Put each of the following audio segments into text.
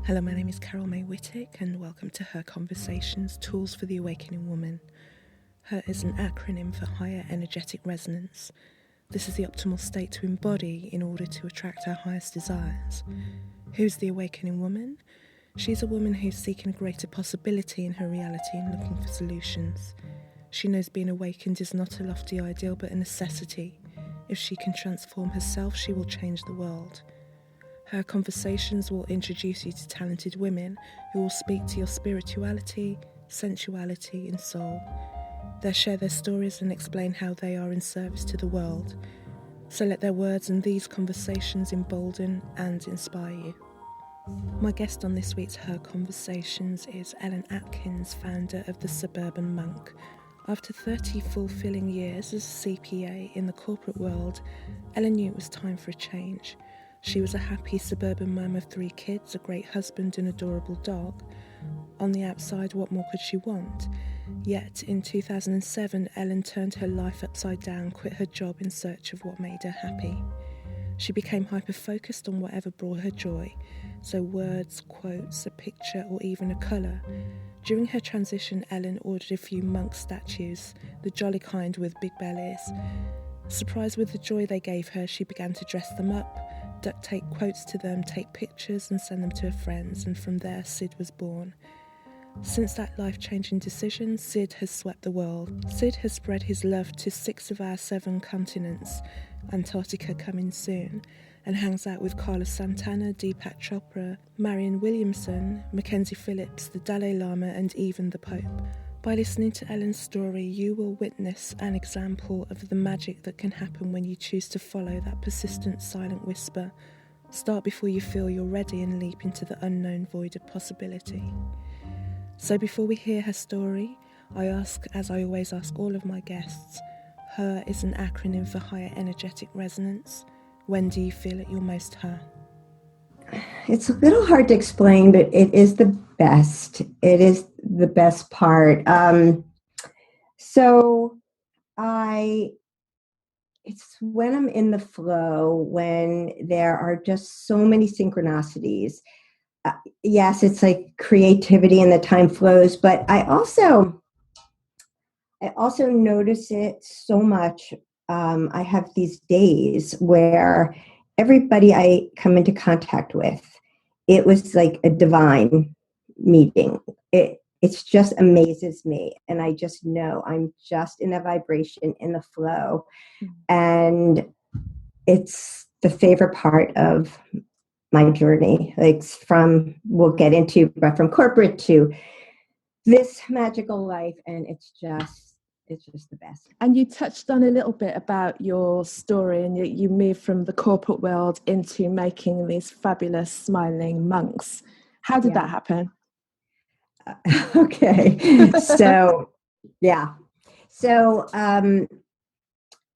Hello, my name is Carol May Whittick, and welcome to Her Conversations, Tools for the Awakening Woman. HER is an acronym for Higher Energetic Resonance. This is the optimal state to embody in order to attract our highest desires. Who's the awakening woman? She's a woman who's seeking a greater possibility in her reality and looking for solutions. She knows being awakened is not a lofty ideal but a necessity. If she can transform herself, she will change the world. Her conversations will introduce you to talented women who will speak to your spirituality, sensuality, and soul. They'll share their stories and explain how they are in service to the world. So let their words and these conversations embolden and inspire you. My guest on this week's Her Conversations is Ellen Atkins, founder of the Suburban Monk. After 30 fulfilling years as a CPA in the corporate world, Ellen knew it was time for a change. She was a happy suburban mum of 3 kids, a great husband, and adorable dog. On the outside, what more could she want? Yet, in 2007, Ellen turned her life upside down, quit her job in search of what made her happy. She became hyper-focused on whatever brought her joy, so words, quotes, a picture, or even a colour. During her transition, Ellen ordered a few monk statues, the jolly kind with big bellies. Surprised with the joy they gave her, she began to dress them up, duct tape quotes to them, take pictures and send them to her friends, and from there Sid was born. Since that life-changing decision, Sid has swept the world. Sid has spread his love to 6 of our 7 continents, Antarctica coming soon, and hangs out with Carlos Santana, Deepak Chopra, Marianne Williamson, Mackenzie Phillips, the Dali Lama, and even the Pope. By listening to Ellen's story, you will witness an example of the magic that can happen when you choose to follow that persistent silent whisper. Start before you feel you're ready and leap into the unknown void of possibility. So before we hear her story, I ask, as I always ask all of my guests, HER is an acronym for Higher Energetic Resonance. When do you feel at your most HER? It's a little hard to explain, but it is the best. It is the best part. It's when I'm in the flow, when there are just so many synchronicities. Yes, it's like creativity and the time flows, but I also notice it so much. I have these days where everybody I come into contact with, it was like a divine meeting. It just amazes me. And I just know I'm just in a vibration, in the flow. And it's the favorite part of my journey. Like we'll get into, but from corporate to this magical life. And it's just the best. And you touched on a little bit about your story, and you moved from the corporate world into making these fabulous smiling monks. How did that happen? Okay. So, yeah. So,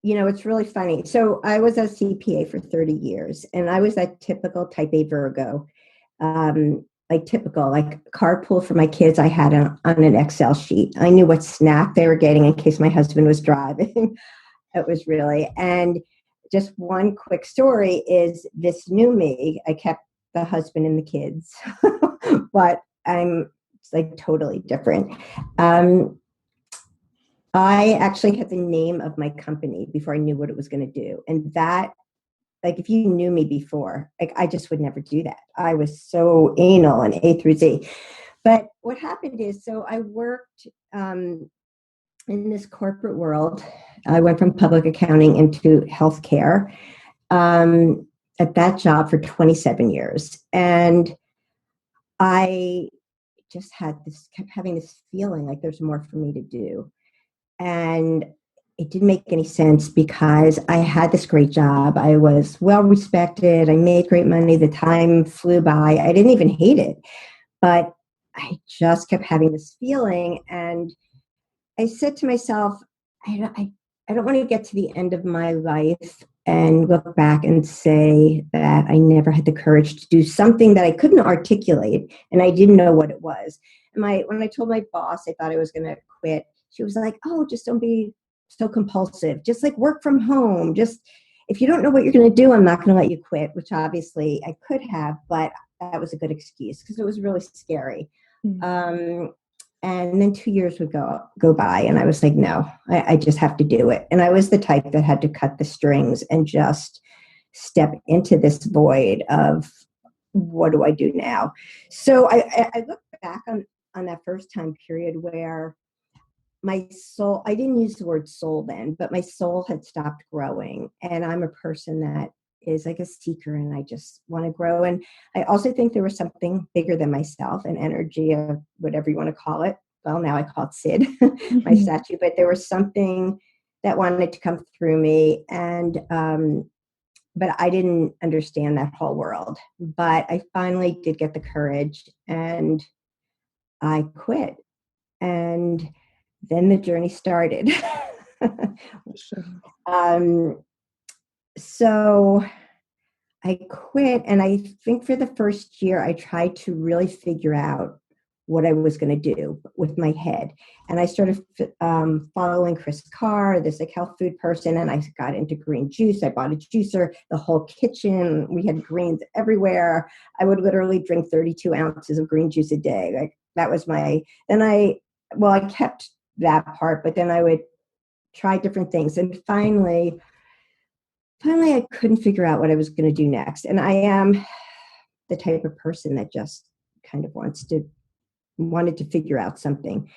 it's really funny. So I was a CPA for 30 years, and I was that typical type A Virgo, like carpool for my kids. I had on an Excel sheet. I knew what snack they were getting in case my husband was driving. It was really, and just one quick story is this new me. I kept the husband and the kids, but I'm like totally different. I actually had the name of my company before I knew what it was going to do. And that, like, if you knew me before, like, I just would never do that. I was so anal and A through Z. But what happened is, so I worked in this corporate world. I went from public accounting into healthcare at that job for 27 years. And I just kept having this feeling like there's more for me to do. And it didn't make any sense because I had this great job. I was well respected. I made great money. The time flew by. I didn't even hate it, but I just kept having this feeling. And I said to myself, I don't want to get to the end of my life and look back and say that I never had the courage to do something that I couldn't articulate and I didn't know what it was. And when I told my boss I thought I was going to quit, she was like, "Oh, just don't be so compulsive. Just like work from home." if you don't know what you're going to do, I'm not going to let you quit, which obviously I could have, but that was a good excuse because it was really scary. And then 2 years would go by, and I was like, no, I just have to do it. And I was the type that had to cut the strings and just step into this void of, what do I do now? So I look back on that first time period where my soul, I didn't use the word soul then, but my soul had stopped growing. And I'm a person that is like a seeker, and I just want to grow. And I also think there was something bigger than myself, an energy of whatever you want to call it. Well, now I call it Sid, my statue, but there was something that wanted to come through me. And, but I didn't understand that whole world. But I finally did get the courage, and I quit. And then the journey started. So I quit, and I think for the first year, I tried to really figure out what I was going to do with my head. And I started following Chris Carr, this like health food person, and I got into green juice. I bought a juicer, the whole kitchen. We had greens everywhere. I would literally drink 32 ounces of green juice a day. Like that was I kept that part, but then I would try different things. And finally I couldn't figure out what I was going to do next. And I am the type of person that just kind of wanted to figure out something.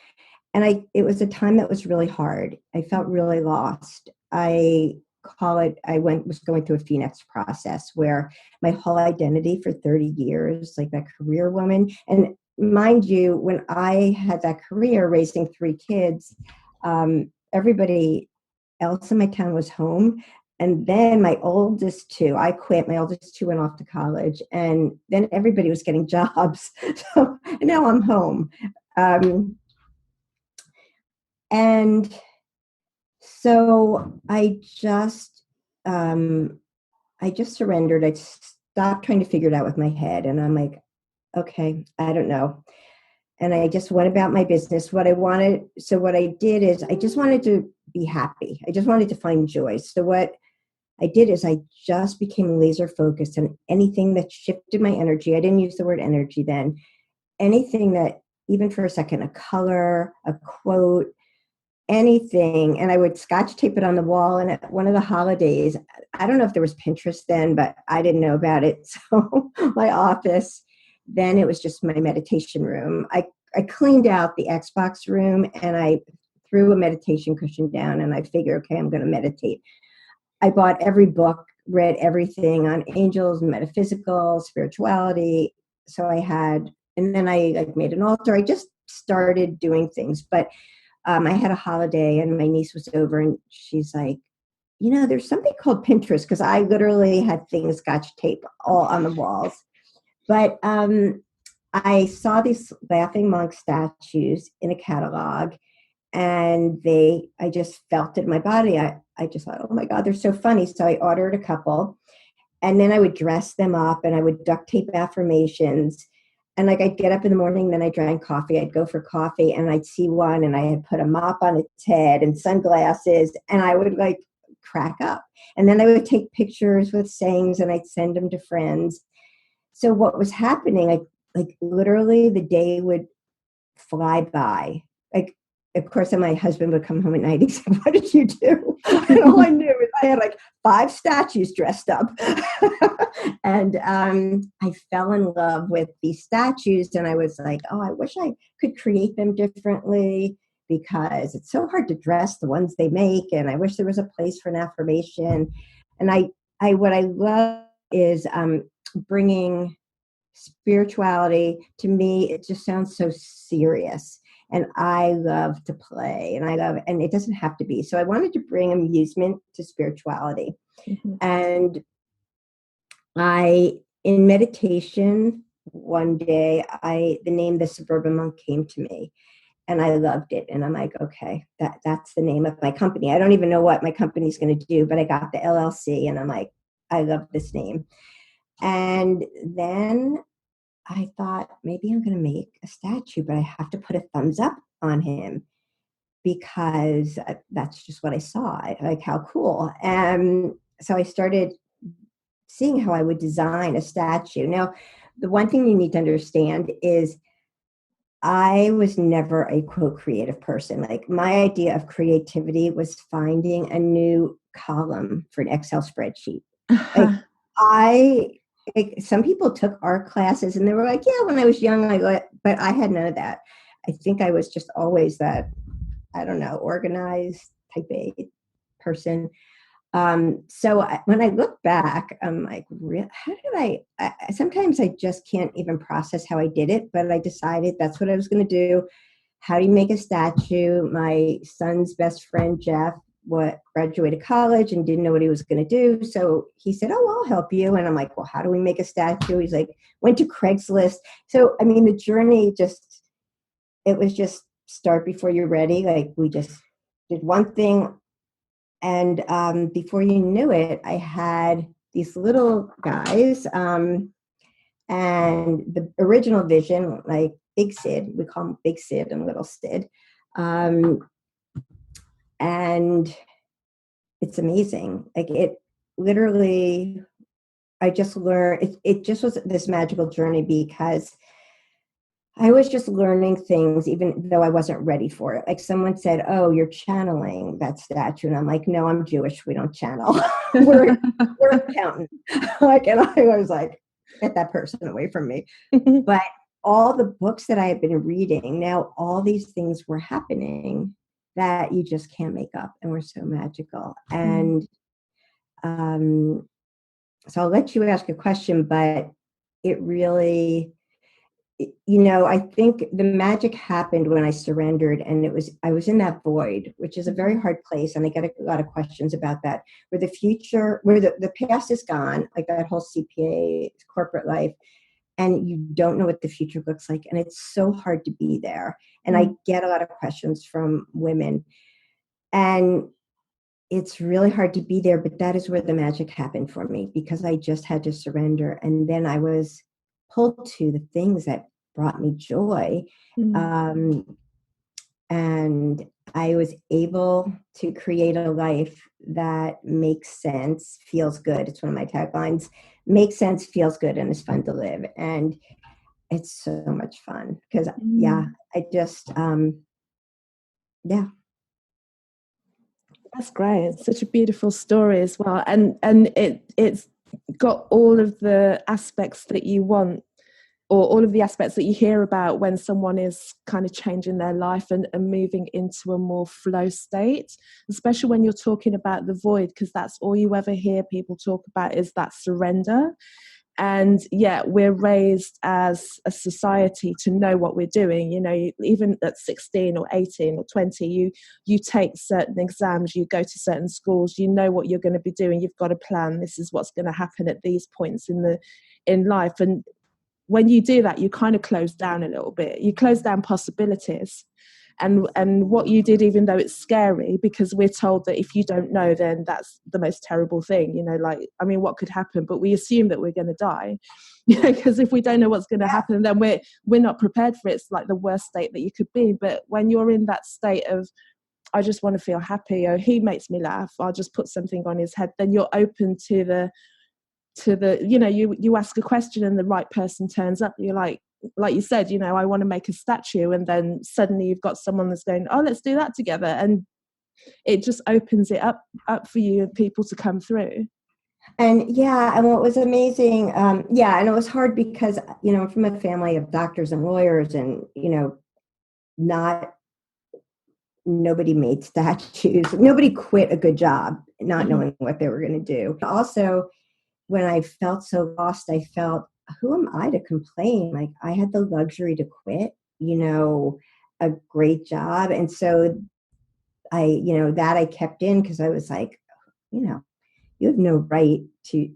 And it was a time that was really hard. I felt really lost. I was going through a Phoenix process where my whole identity for 30 years, like that career woman. And mind you, when I had that career raising 3 kids, everybody else in my town was home. And then my oldest 2, I quit. My oldest 2 went off to college, and then everybody was getting jobs. So now I'm home. And so I just surrendered. I stopped trying to figure it out with my head. And I'm like, okay, I don't know. And I just went about my business. What I did is I just wanted to be happy. I just wanted to find joy. So what I did is I just became laser focused on anything that shifted my energy. I didn't use the word energy then. Anything that, even for a second, a color, a quote, anything. And I would scotch tape it on the wall. And at one of the holidays, I don't know if there was Pinterest then, but I didn't know about it. So my office, then it was just my meditation room. I cleaned out the Xbox room, and I threw a meditation cushion down, and I figured, okay, I'm going to meditate. I bought every book, read everything on angels, metaphysical, spirituality. So and then I made an altar. I just started doing things. But I had a holiday, and my niece was over, and she's like, there's something called Pinterest, because I literally had things scotch tape all on the walls. But I saw these laughing monk statues in a catalog, and I just felt it in my body. I just thought, oh my God, they're so funny. So I ordered a couple, and then I would dress them up, and I would duct tape affirmations. And I'd get up in the morning, then I drank coffee. I'd go for coffee, and I'd see one, and I had put a mop on its head and sunglasses, and I would crack up. And then I would take pictures with sayings, and I'd send them to friends. So what was happening, literally the day would fly by. Of course, and my husband would come home at night. He said, what did you do? And all I knew is I had 5 statues dressed up. And I fell in love with these statues. And I was like, oh, I wish I could create them differently, because it's so hard to dress the ones they make. And I wish there was a place for an affirmation. And what I love is bringing spirituality. To me, it just sounds so serious. And I love to play, and it doesn't have to be. So I wanted to bring amusement to spirituality. Mm-hmm. And in meditation, one day, the name The Suburban Monk came to me, and I loved it. And I'm like, okay, that's the name of my company. I don't even know what my company's going to do, but I got the LLC, and I'm like, I love this name. And then I thought, maybe I'm going to make a statue, but I have to put a thumbs up on him, because that's just what I saw. How cool. And so I started seeing how I would design a statue. Now, the one thing you need to understand is I was never a quote creative person. Like my idea of creativity was finding a new column for an Excel spreadsheet. Like some people took art classes and they were like, yeah, when I was young, but I had none of that. I think I was just always that, I don't know, organized type A person. So when I look back, I'm like, how did sometimes I just can't even process how I did it, but I decided that's what I was going to do. How do you make a statue? My son's best friend, Jeff, graduated college and didn't know what he was going to do. So he said, oh, I'll help you. And I'm like, well, how do we make a statue? He's like, went to Craigslist. So, I mean, the journey it was just start before you're ready. Like we just did one thing. And before you knew it, I had these little guys. And the original vision, like Big Sid, we call him Big Sid and Little Sid. And it's amazing. Like it literally, I just learned, it just was this magical journey because I was just learning things, even though I wasn't ready for it. Like someone said, oh, you're channeling that statue. And I'm like, no, I'm Jewish. We don't channel. we're accountant. And I was like, get that person away from me. But all the books that I had been reading, now all these things were happening that you just can't make up and were so magical. And so I'll let you ask a question, but it really, I think the magic happened when I surrendered, and I was in that void, which is a very hard place. And I get a lot of questions about that, where the past is gone, like that whole CPA corporate life, and you don't know what the future looks like. And it's so hard to be there. And I get a lot of questions from women, and it's really hard to be there, but that is where the magic happened for me, because I just had to surrender. And then I was pulled to the things that brought me joy. And I was able to create a life that makes sense, feels good. It's one of my taglines: makes sense, feels good, and is fun to live. And it's so much fun because, I just, That's great. It's such a beautiful story as well. And it's got all of the aspects that you want, or all of the aspects that you hear about when someone is kind of changing their life and moving into a more flow state, especially when you're talking about the void, because that's all you ever hear people talk about is that surrender. And we're raised as a society to know what we're doing. Even at 16 or 18 or 20, you take certain exams, you go to certain schools, you know what you're going to be doing. You've got a plan. This is what's going to happen at these points in life. And when you do that, you kind of close down a little bit. You close down possibilities. And what you did, even though it's scary, because we're told that if you don't know, then that's the most terrible thing, what could happen? But we assume that we're going to die, because if we don't know what's going to happen, then we're not prepared for it. It's like the worst state that you could be. But when you're in that state of, I just want to feel happy, or he makes me laugh, I'll just put something on his head, then you're open to the you ask a question and the right person turns up. You're like you said, I want to make a statue, and then suddenly you've got someone that's going, oh, let's do that together, and it just opens it up for you and people to come through. And and what was amazing, and it was hard because I'm from a family of doctors and lawyers, and nobody made statues. Nobody quit a good job not knowing what they were going to do. Also, when I felt so lost, I felt, who am I to complain? Like, I had the luxury to quit, a great job. And so that I kept in, because I was like, you have no right to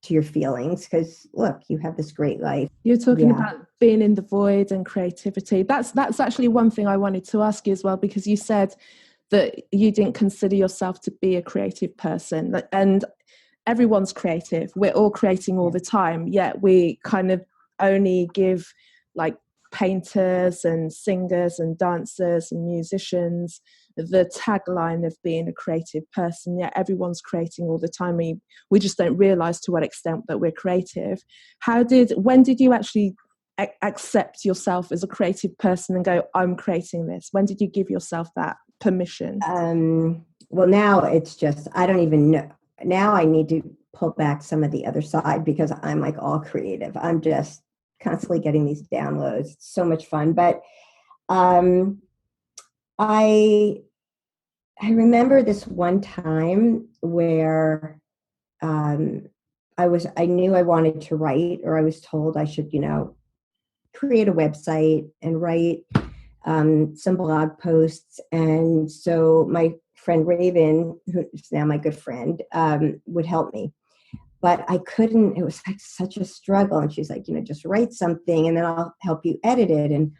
your feelings, because look, you have this great life. You're talking about being in the void and creativity. That's actually one thing I wanted to ask you as well, because you said that you didn't consider yourself to be a creative person, and everyone's creative. We're all creating all the time, yet we kind of only give like painters and singers and dancers and musicians, the tagline of being a creative person. Yet everyone's creating all the time. We just don't realize to what extent that we're creative. When did you actually accept yourself as a creative person and go, I'm creating this? When did you give yourself that permission? Well, now it's just, I don't even know. Now I need to pull back some of the other side because I'm like all creative. I'm just constantly getting these downloads. It's so much fun. But I remember this one time where I knew I wanted to write, or I was told I should, create a website and write some blog posts. And so my friend Raven, who's now my good friend, would help me. But I couldn't, it was like such a struggle. And she's like, just write something and then I'll help you edit it. And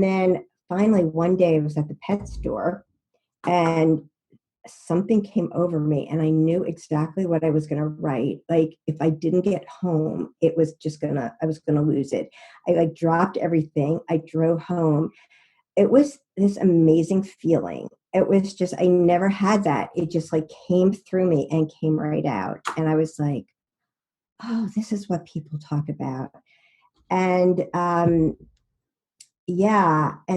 then finally one day I was at the pet store and something came over me and I knew exactly what I was going to write. Like if I didn't get home, I was going to lose it. I like dropped everything. I drove home. It was this amazing feeling. It was just, I never had that. It just like came through me and came right out. And I was like, oh, this is what people talk about. And and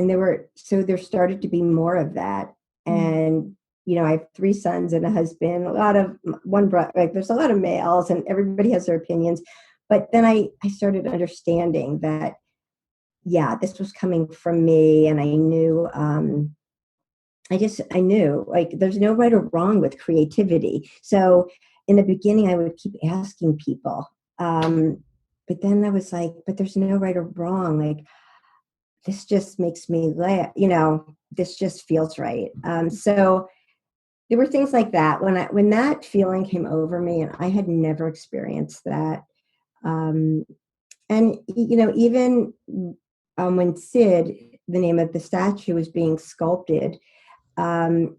there started to be more of that. And, I have 3 sons and a husband, there's a lot of males and everybody has their opinions. But then I started understanding that, this was coming from me. And I knew, I knew like there's no right or wrong with creativity. So in the beginning, I would keep asking people. But then I was like, but there's no right or wrong. Like, this just makes me laugh, this just feels right. So there were things like that when that feeling came over me, and I had never experienced that. And, even when Sid, the name of the statue, was being sculpted, the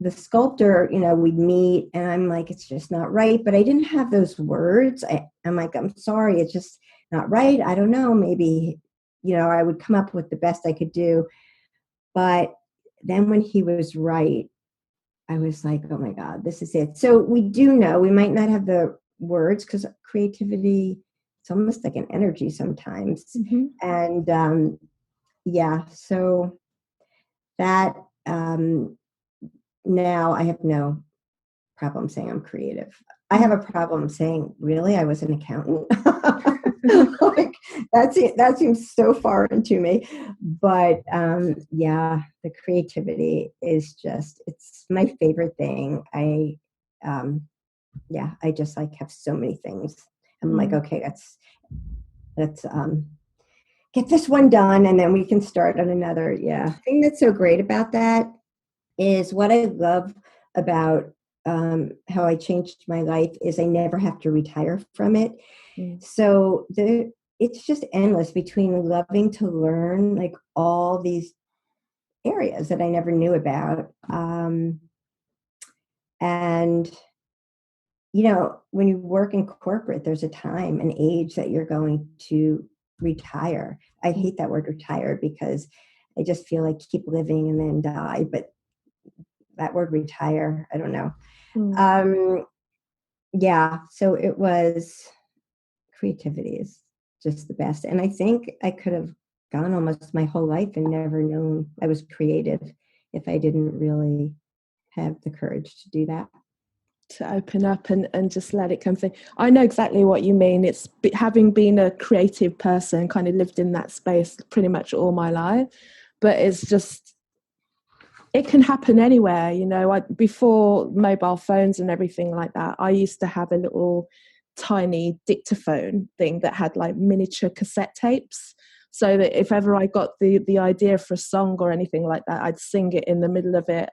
sculptor, we'd meet and I'm like, it's just not right. But I didn't have those words. I'm like, I'm sorry, it's just not right. I don't know, maybe, I would come up with the best I could do. But then when he was right, I was like, oh my God, this is it. So we do know, we might not have the words because creativity, it's almost like an energy sometimes. Mm-hmm. And so that, now I have no problem saying I'm creative. I have a problem saying, really, I was an accountant. Like that seems so foreign to me. But the creativity is just, it's my favorite thing. I just like have so many things. I'm like, okay, let's get this one done and then we can start on another. Yeah. The thing that's so great about that is what I love about how I changed my life is I never have to retire from it. So it's just endless between loving to learn like all these areas that I never knew about. And, when you work in corporate, there's a time, an age that you're going to retire. I hate that word retire because I just feel like keep living and then die. But that word retire, I don't know. So it was, creativity is just the best. And I think I could have gone almost my whole life and never known I was creative if I didn't really have the courage to do that. To open up and just let it come through. I know exactly what you mean. It's having been a creative person, kind of lived in that space pretty much all my life, but it's just, it can happen anywhere. Before mobile phones and everything like that, I used to have a little tiny dictaphone thing that had like miniature cassette tapes, so that if ever I got the idea for a song or anything like that, I'd sing it in the middle of it,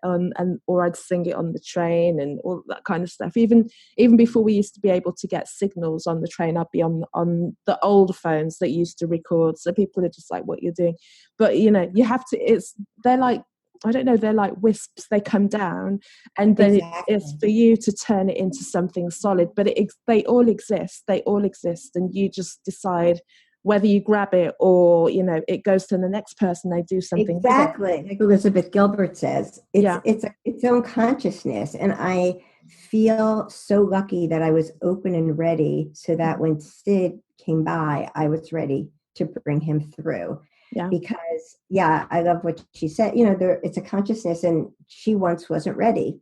or I'd sing it on the train and all that kind of stuff. Even before we used to be able to get signals on the train, I'd be on the old phones that used to record. So people are just like, what you're doing. But you have to, they're like, I don't know, they're like wisps, they come down, and then it's for you to turn it into something solid. But they all exist, and you just decide whether you grab it or, you know, it goes to the next person, they do something exactly like Elizabeth Gilbert says. It's its own consciousness, and I feel so lucky that I was open and ready, so that when Sid came by, I was ready to bring him through. Because I love what she said. You know, it's a consciousness, and she once wasn't ready,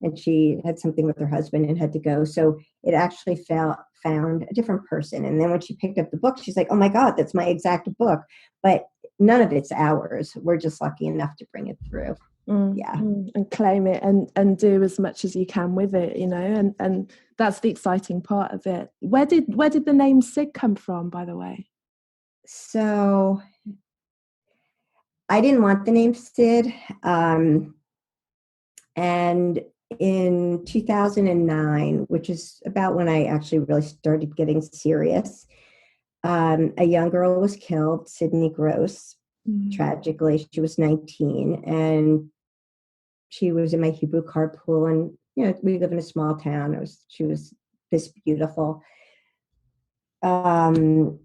and she had something with her husband and had to go. So it actually found a different person. And then when she picked up the book, she's like, oh my God, that's my exact book. But none of it's ours. We're just lucky enough to bring it through. And claim it and do as much as you can with it, you know, and that's the exciting part of it. Where did the name Sid come from, by the way? So I didn't want the name Sid. And in 2009, which is about when I actually really started getting serious, a young girl was killed, Sydney Gross. Tragically, she was 19, and she was in my Hebrew carpool. And, you know, we live in a small town. She was this beautiful young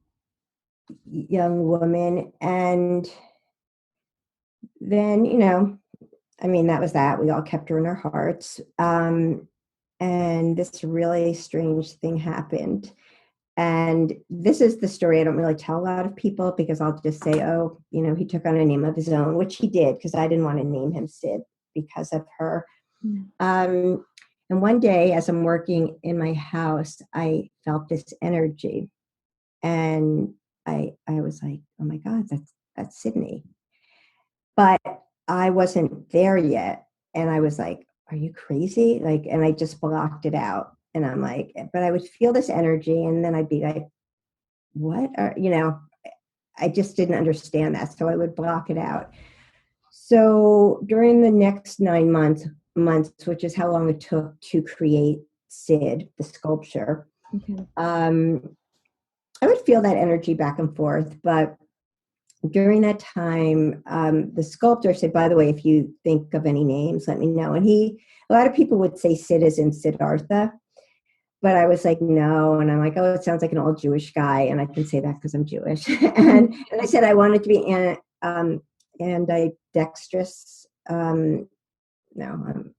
woman. And then, you know, I mean, that was that. We all kept her in our hearts. And this really strange thing happened. And this is the story I don't really tell a lot of people, because I'll just say, oh, you know, he took on a name of his own, which he did, because I didn't want to name him Sid because of her. And one day, as I'm working in my house, I felt this energy. And I was like, oh my God, that's Sydney. But I wasn't there yet. And I was like, are you crazy? Like, and I just blocked it out. And I'm like, but I would feel this energy, and then I'd be like, what are, you know, I just didn't understand that. So I would block it out. So during the next 9 months, which is how long it took to create Sid, the sculpture, I would feel that energy back and forth. But during that time, the sculptor said, by the way, if you think of any names, let me know. And a lot of people would say Sid as in Siddhartha, but I was like, no. And I'm like, oh, it sounds like an old Jewish guy. And I can say that because I'm Jewish. and I said, I wanted to be ambidextrous. No, I'm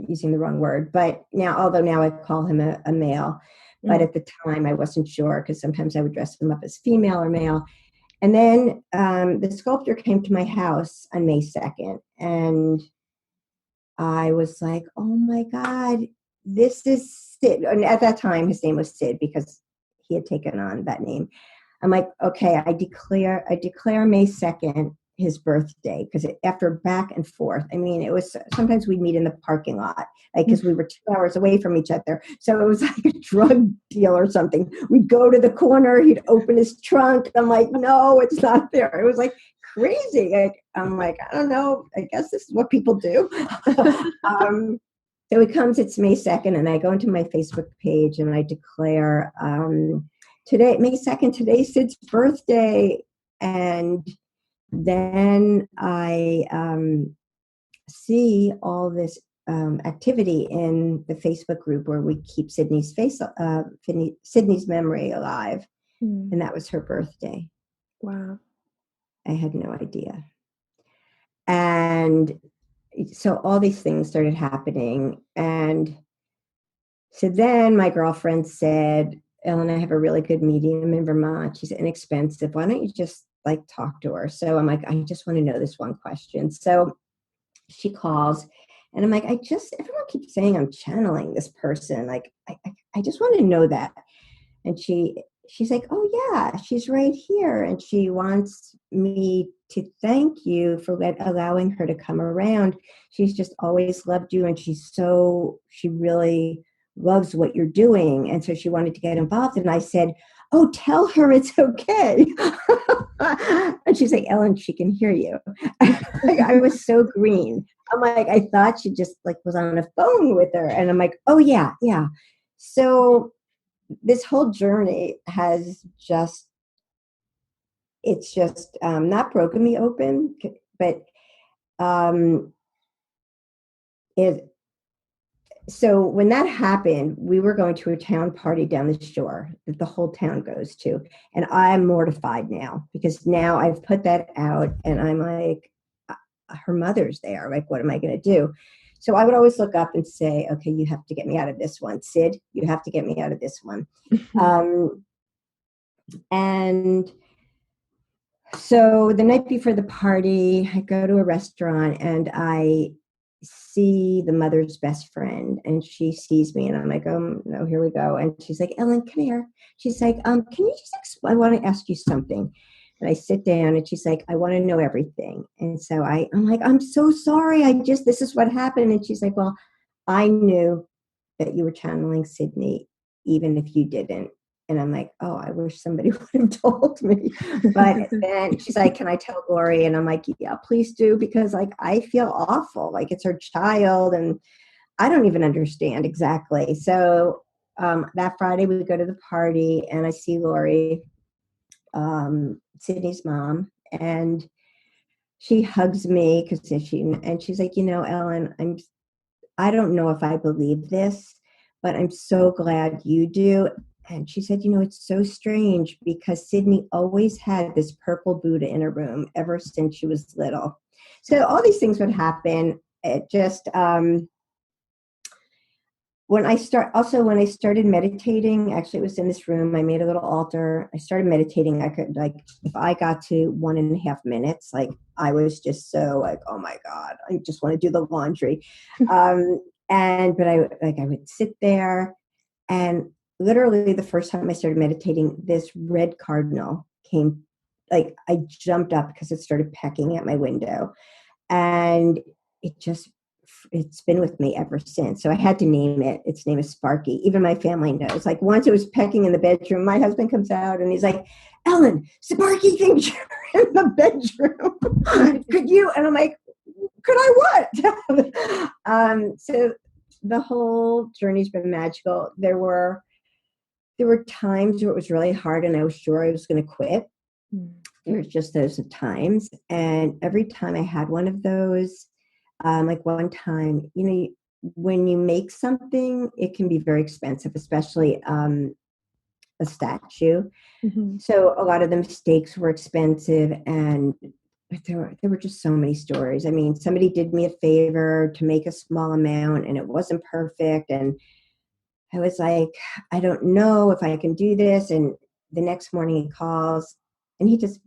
using the wrong word. But although now I call him a male, but at the time I wasn't sure, because sometimes I would dress him up as female or male. And then the sculptor came to my house on May 2nd, and I was like, oh my God, this is Sid. And at that time, his name was Sid because he had taken on that name. I'm like, okay, I declare May 2nd his birthday, because after back and forth, I mean, it was, sometimes we'd meet in the parking lot, like, because we were 2 hours away from each other. So it was like a drug deal or something. We'd go to the corner, he'd open his trunk. I'm like, no, it's not there. It was like crazy. I'm like, I don't know. I guess this is what people do. So it comes, it's May 2nd, and I go into my Facebook page and I declare, today, May 2nd, today's Sid's birthday. And then I see all this activity in the Facebook group where we keep Sydney's memory alive. And that was her birthday. Wow. I had no idea. And so all these things started happening. And so then my girlfriend said, Ellen, I have a really good medium in Vermont. She's inexpensive. Why don't you just like talk to her? So I'm like, I just want to know this one question. So she calls, and I'm like, everyone keeps saying I'm channeling this person. Like, I just want to know that. And she's like, oh yeah, she's right here. And she wants me to thank you for allowing her to come around. She's just always loved you. And she really loves what you're doing. And so she wanted to get involved. And I said, oh, tell her it's okay. And she's like, Ellen, she can hear you. I was so green. I'm like, I thought she just like was on a phone with her. And I'm like, oh yeah. So this whole journey has just not broken me open, but so when that happened, we were going to a town party down the shore that the whole town goes to. And I'm mortified now because now I've put that out and I'm like, her mother's there. Like, what am I going to do? So I would always look up and say, okay, you have to get me out of this one. Sid, you have to get me out of this one. And so the night before the party, I go to a restaurant and I see the mother's best friend, and she sees me and I'm like, oh no, here we go. And she's like, Ellen, come here. She's like, can you just explain? I want to ask you something. And I sit down and she's like, I want to know everything. And so I'm like, I'm so sorry. This is what happened. And she's like, well, I knew that you were channeling Sydney, even if you didn't. And I'm like, oh, I wish somebody would have told me. But then she's like, can I tell Lori? And I'm like, yeah, please do. Because like, I feel awful. Like it's her child. And I don't even understand exactly. So that Friday we go to the party and I see Lori, Sydney's mom. And she hugs me and she's like, Ellen, I don't know if I believe this, but I'm so glad you do. And she said, it's so strange because Sydney always had this purple Buddha in her room ever since she was little. So all these things would happen. It just, when I started meditating, actually it was in this room, I made a little altar. I started meditating. I could if I got to 1.5 minutes, like I was just so like, oh my God, I just want to do the laundry. But I would sit there and literally the first time I started meditating, this red cardinal came, like I jumped up because it started pecking at my window and it's been with me ever since. So I had to name it. Its name is Sparky. Even my family knows. Like once it was pecking in the bedroom, my husband comes out and he's like, Ellen, Sparky thinks you're in the bedroom. Could you? And I'm like, could I what? So the whole journey's been magical. There were times where it was really hard and I was sure I was going to quit. There was just those times. And every time I had one of those, like one time, when you make something, it can be very expensive, especially a statue. Mm-hmm. So a lot of the mistakes were expensive and there were just so many stories. I mean, somebody did me a favor to make a small amount and it wasn't perfect. And I was like, I don't know if I can do this. And the next morning he calls and he just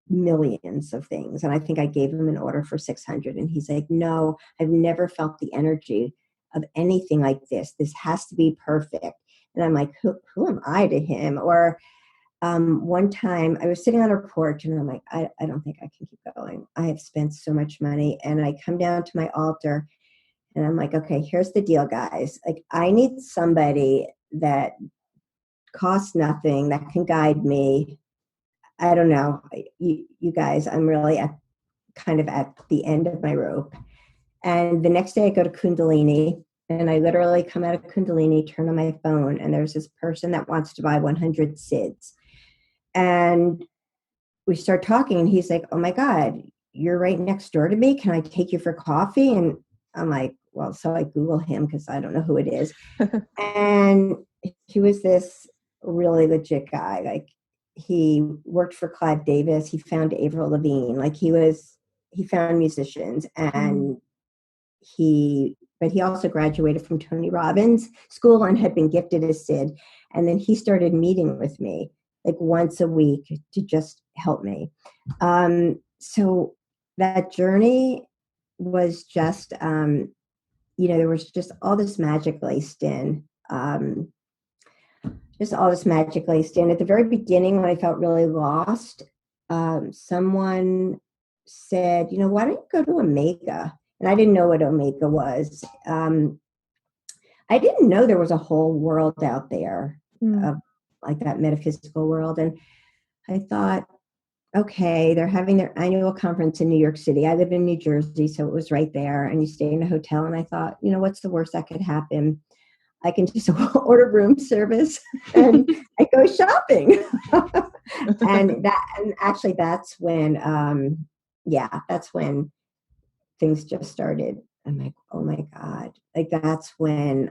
millions of things. And I think I gave him an order for 600. And he's like, no, I've never felt the energy of anything like this. This has to be perfect. And I'm like, who am I to him? Or one time I was sitting on a porch and I'm like, I don't think I can keep going. I have spent so much money. And I come down to my altar and I'm like, okay, here's the deal, guys. Like, I need somebody that costs nothing, that can guide me. I don't know. You guys, I'm really kind of at the end of my rope. And the next day I go to Kundalini and I literally come out of Kundalini, turn on my phone, and there's this person that wants to buy 100 SIDS. And we start talking and he's like, oh my God, you're right next door to me. Can I take you for coffee? And I'm like, well, so I Google him because I don't know who it is. And he was this really legit guy. Like he worked for Clive Davis. He found Avril Lavigne. Like he found musicians and but he also graduated from Tony Robbins school and had been gifted a SID. And then he started meeting with me like once a week to just help me. So that journey was just, there was just all this magic laced in. At the very beginning when I felt really lost, someone said, why don't you go to Omega? And I didn't know what Omega was. I didn't know there was a whole world out there of like that metaphysical world. And I thought, okay, they're having their annual conference in New York City. I live in New Jersey, so it was right there. And you stay in a hotel. And I thought, what's the worst that could happen? I can just order room service and I go shopping. and actually that's when, that's when things just started I'm like, oh my God. Like, that's when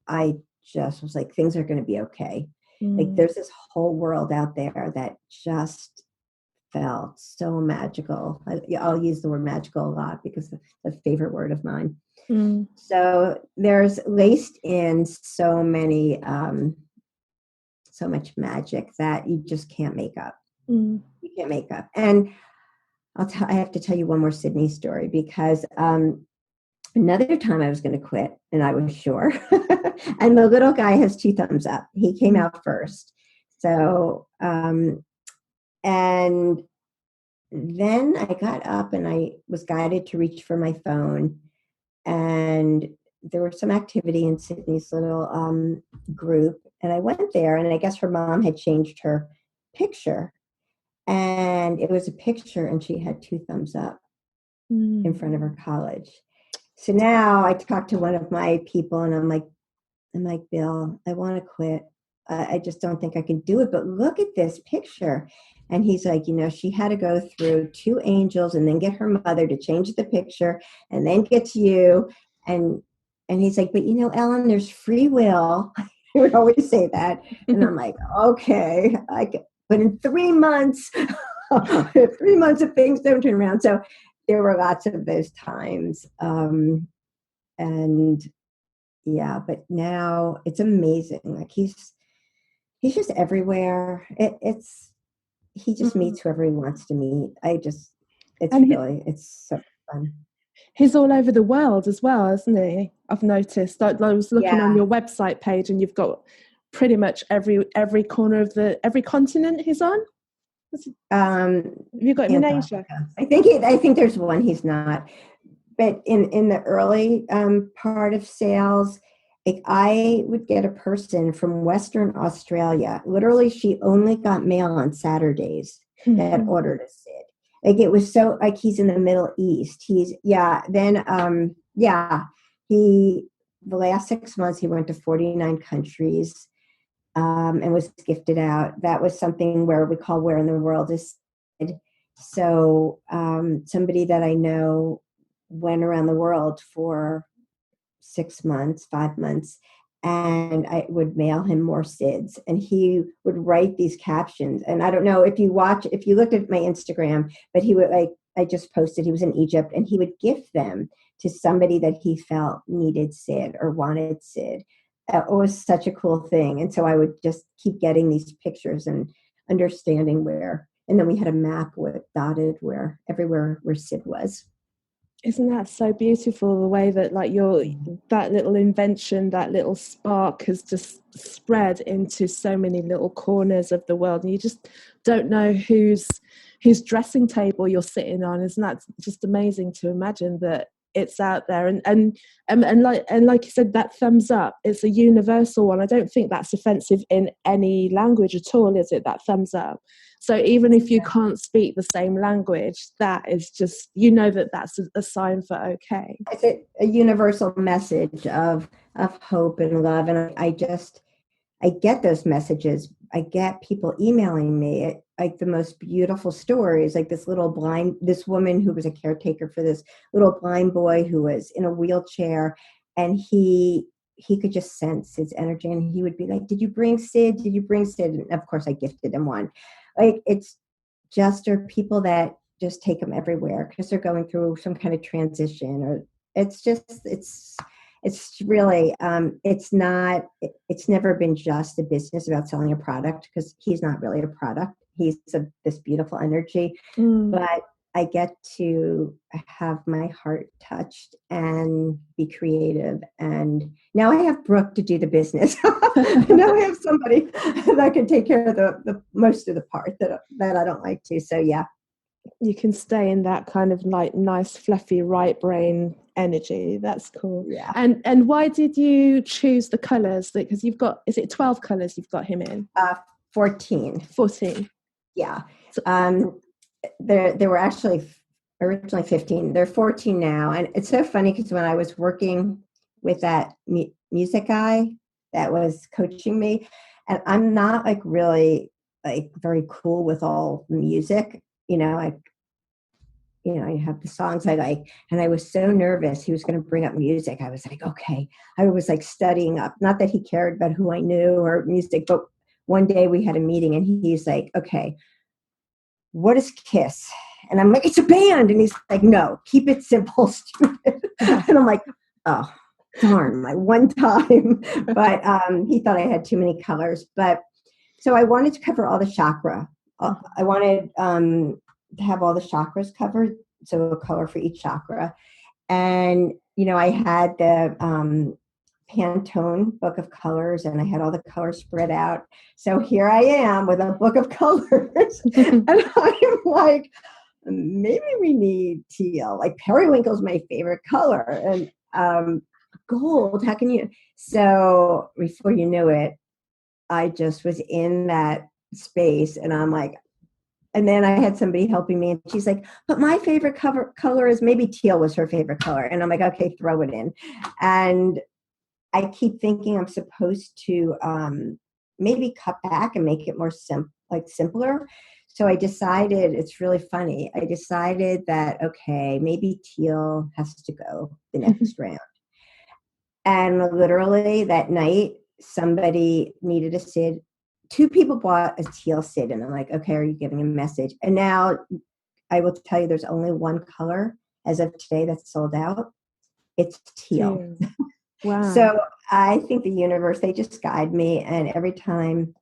I just was like, things are going to be okay. Like, there's this whole world out there that just felt so magical. I'll use the word magical a lot because it's a favorite word of mine. So there's laced in so much magic that you just can't make up. You can't make up. And I have to tell you one more Sydney story, because another time I was going to quit, and I was sure. And the little guy has 2 thumbs up. He came out first. So, and then I got up and I was guided to reach for my phone, and there was some activity in Sydney's little group, and I went there, and I guess her mom had changed her picture, and it was a picture, and she had 2 thumbs up in front of her college. So now I talked to one of my people, and I'm like, Bill, I want to quit. I just don't think I can do it. But look at this picture. And he's like, she had to go through 2 angels and then get her mother to change the picture and then get to you. And he's like, but Ellen, there's free will. He would always say that. And I'm like, okay, but in 3 months, 3 months of things don't turn around. So there were lots of those times. And yeah, but now it's amazing. Like, he's just everywhere. He just meets whoever he wants to meet. It's so fun. He's all over the world as well, isn't he? I've noticed. I was looking on your website page, and you've got pretty much every corner of every continent he's on. Have you got him in Asia? I think there's one he's not. But in the early part of sales, like, I would get a person from Western Australia. Literally, she only got mail on Saturdays that ordered a Sid. Like, it was so, like, he's in the Middle East. The last 6 months, he went to 49 countries and was gifted out. That was something where we call Where in the World is Sid. So somebody that I know went around the world for 6 months, 5 months, and I would mail him more SIDS, and he would write these captions. And I don't know if you looked at my Instagram, but he would, like, I just posted, he was in Egypt, and he would gift them to somebody that he felt needed SID or wanted SID. It was such a cool thing. And so I would just keep getting these pictures and understanding where, and then we had a map with dotted where everywhere where SID was. Isn't that so beautiful, the way that, like, that little invention, that little spark has just spread into so many little corners of the world, and you just don't know whose dressing table you're sitting on. Isn't that just amazing to imagine that it's out there? And like you said, that thumbs up, it's a universal one. I don't think that's offensive in any language at all, is it? That thumbs up. So even if you can't speak the same language, that is just, that's a sign for okay. It's a universal message of hope and love. And I get those messages. I get people emailing me like the most beautiful stories, like this woman who was a caretaker for this little blind boy who was in a wheelchair, and he could just sense his energy, and he would be like, did you bring Sid? Did you bring Sid? And of course I gifted him one. Like, it's just, are people that just take them everywhere because they're going through some kind of transition, or it's really, it's never been just a business about selling a product, because he's not really a product. He's this beautiful energy, but I get to have my heart touched and be creative. And now I have Brooke to do the business. Now I have somebody that can take care of the most of the part that I don't like to. So yeah. You can stay in that kind of like nice, fluffy right brain energy. That's cool. Yeah. And why did you choose the colours? Because you've got, is it 12 colours you've got him in? 14. 14. Yeah. There were actually originally 15. They're 14 now. And it's so funny because when I was working with that music guy that was coaching me, and I'm not like really like very cool with all music, I have the songs I like. And I was so nervous. He was going to bring up music. I was like, okay. I was like studying up. Not that he cared about who I knew or music, but one day we had a meeting and he's like, okay, what is KISS? And I'm like, it's a band. And he's like, no, keep it simple, stupid. And I'm like, oh, darn, my one time. But he thought I had too many colors. But so I wanted to cover all the chakra. I wanted to have all the chakras covered, so a color for each chakra. And, I had the Pantone book of colors, and I had all the colors spread out. So here I am with a book of colors. And I'm like, maybe we need teal. Like periwinkle's my favorite color. And gold, how can you? So before you knew it, I just was in that space, and I'm like, and then I had somebody helping me, and she's like, but my favorite color is, maybe teal was her favorite color. And I'm like, okay, throw it in. And I keep thinking I'm supposed to maybe cut back and make it more simpler. So I decided, it's really funny. I decided that, okay, maybe teal has to go the next round. And literally that night, somebody needed a SID. 2 people bought a teal SID, and I'm like, okay, are you giving a message? And now I will tell you, there's only one color as of today that's sold out. It's teal. Wow. So I think the universe, they just guide me. And every time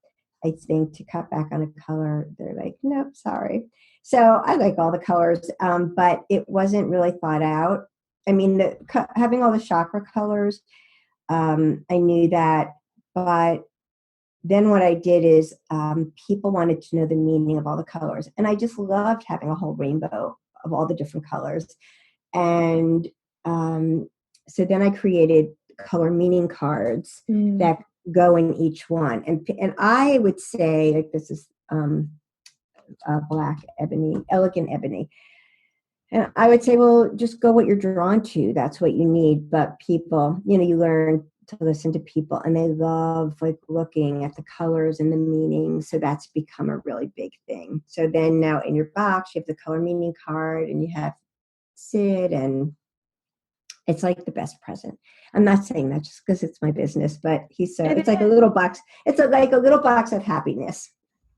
I think to cut back on a color, they're like, nope, sorry. So I like all the colors, but it wasn't really thought out. I mean, having all the chakra colors, I knew that, but then what I did is people wanted to know the meaning of all the colors. And I just loved having a whole rainbow of all the different colors. And so then I created color meaning cards that go in each one. And I would say, like, this is black ebony, elegant ebony. And I would say, well, just go what you're drawn to. That's what you need. But people, you learn to listen to people, and they love like looking at the colors and the meanings. So that's become a really big thing. So then now in your box, you have the color meaning card, and you have Sid, and it's like the best present. I'm not saying that just because it's my business, but it's like a little box. It's like a little box of happiness.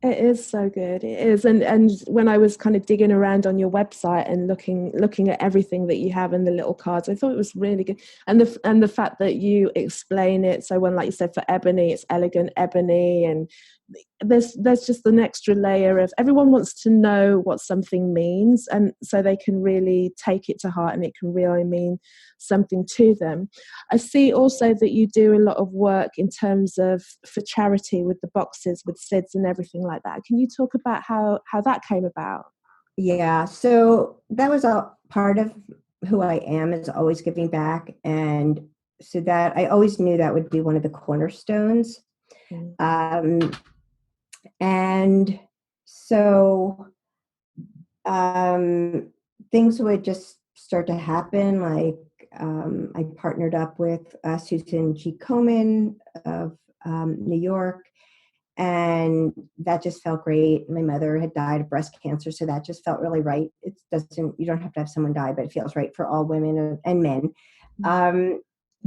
It is so good. It is. And when I was kind of digging around on your website and looking at everything that you have in the little cards, I thought it was really good. And the fact that you explain it. So when, like you said, for ebony, it's elegant ebony, and there's just an extra layer of, everyone wants to know what something means, and so they can really take it to heart, and it can really mean something to them. I see also that you do a lot of work in terms of for charity with the boxes with SIDS and everything like that. Can you talk about how that came about? Yeah, so that was a part of who I am, is always giving back. And so that I always knew that would be one of the cornerstones. And so things would just start to happen. Like I partnered up with Susan G. Komen of New York, and that just felt great. My mother had died of breast cancer, so that just felt really right. You don't have to have someone die, but it feels right for all women and men.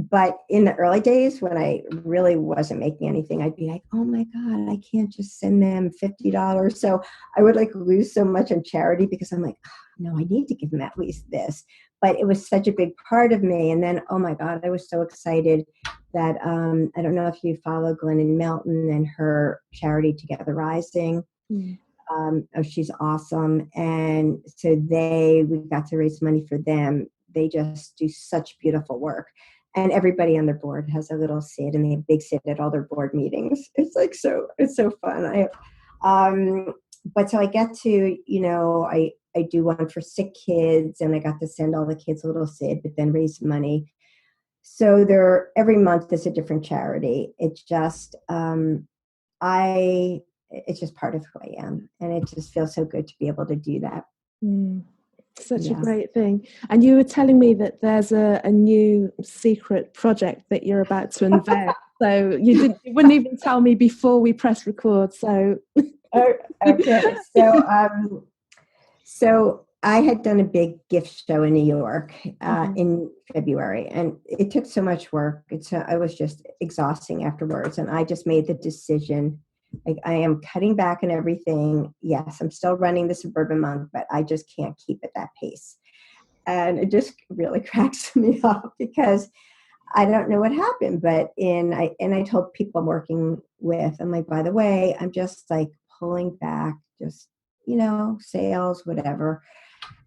But in the early days, when I really wasn't making anything, I'd be like, oh my God, I can't just send them $50. So I would like lose so much on charity, because I'm like, oh, no, I need to give them at least this. But it was such a big part of me. And then, oh my God, I was so excited that, I don't know if you follow Glennon Melton and her charity Together Rising. She's awesome. And so we got to raise money for them. They just do such beautiful work. And everybody on their board has a little SID, and they have big SID at all their board meetings. It's like it's so fun. But so I get to, I do one for sick kids, and I got to send all the kids a little SID, but then raise money. So every month is a different charity. It's just, it's just part of who I am, and it just feels so good to be able to do that. Such a great thing. And you were telling me that there's a new secret project that you're about to unveil. So you wouldn't even tell me before we press record. So okay. So I had done a big gift show in New York in February, and it took so much work. I was just exhausting afterwards, and I just made the decision, like, I am cutting back on everything. Yes, I'm still running the Suburban Monk, but I just can't keep at that pace. And it just really cracks me up because I don't know what happened, but I told people I'm working with, I'm like, by the way, I'm just like pulling back, just, sales, whatever.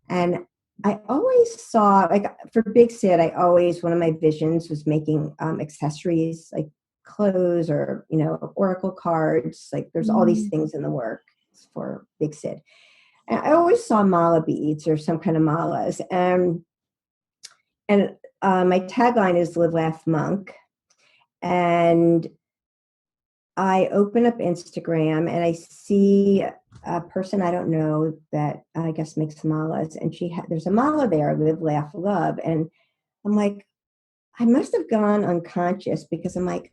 And I always saw, like, for Big Sid, one of my visions was making accessories, like clothes or, oracle cards. Like, there's all these things in the works for Big Sid. And I always saw mala beads or some kind of malas. And my tagline is Live, Laugh, Monk. And I open up Instagram and I see a person I don't know that I guess makes malas, and there's a mala there, Live, Laugh, Love, and I'm like, I must have gone unconscious because I'm like,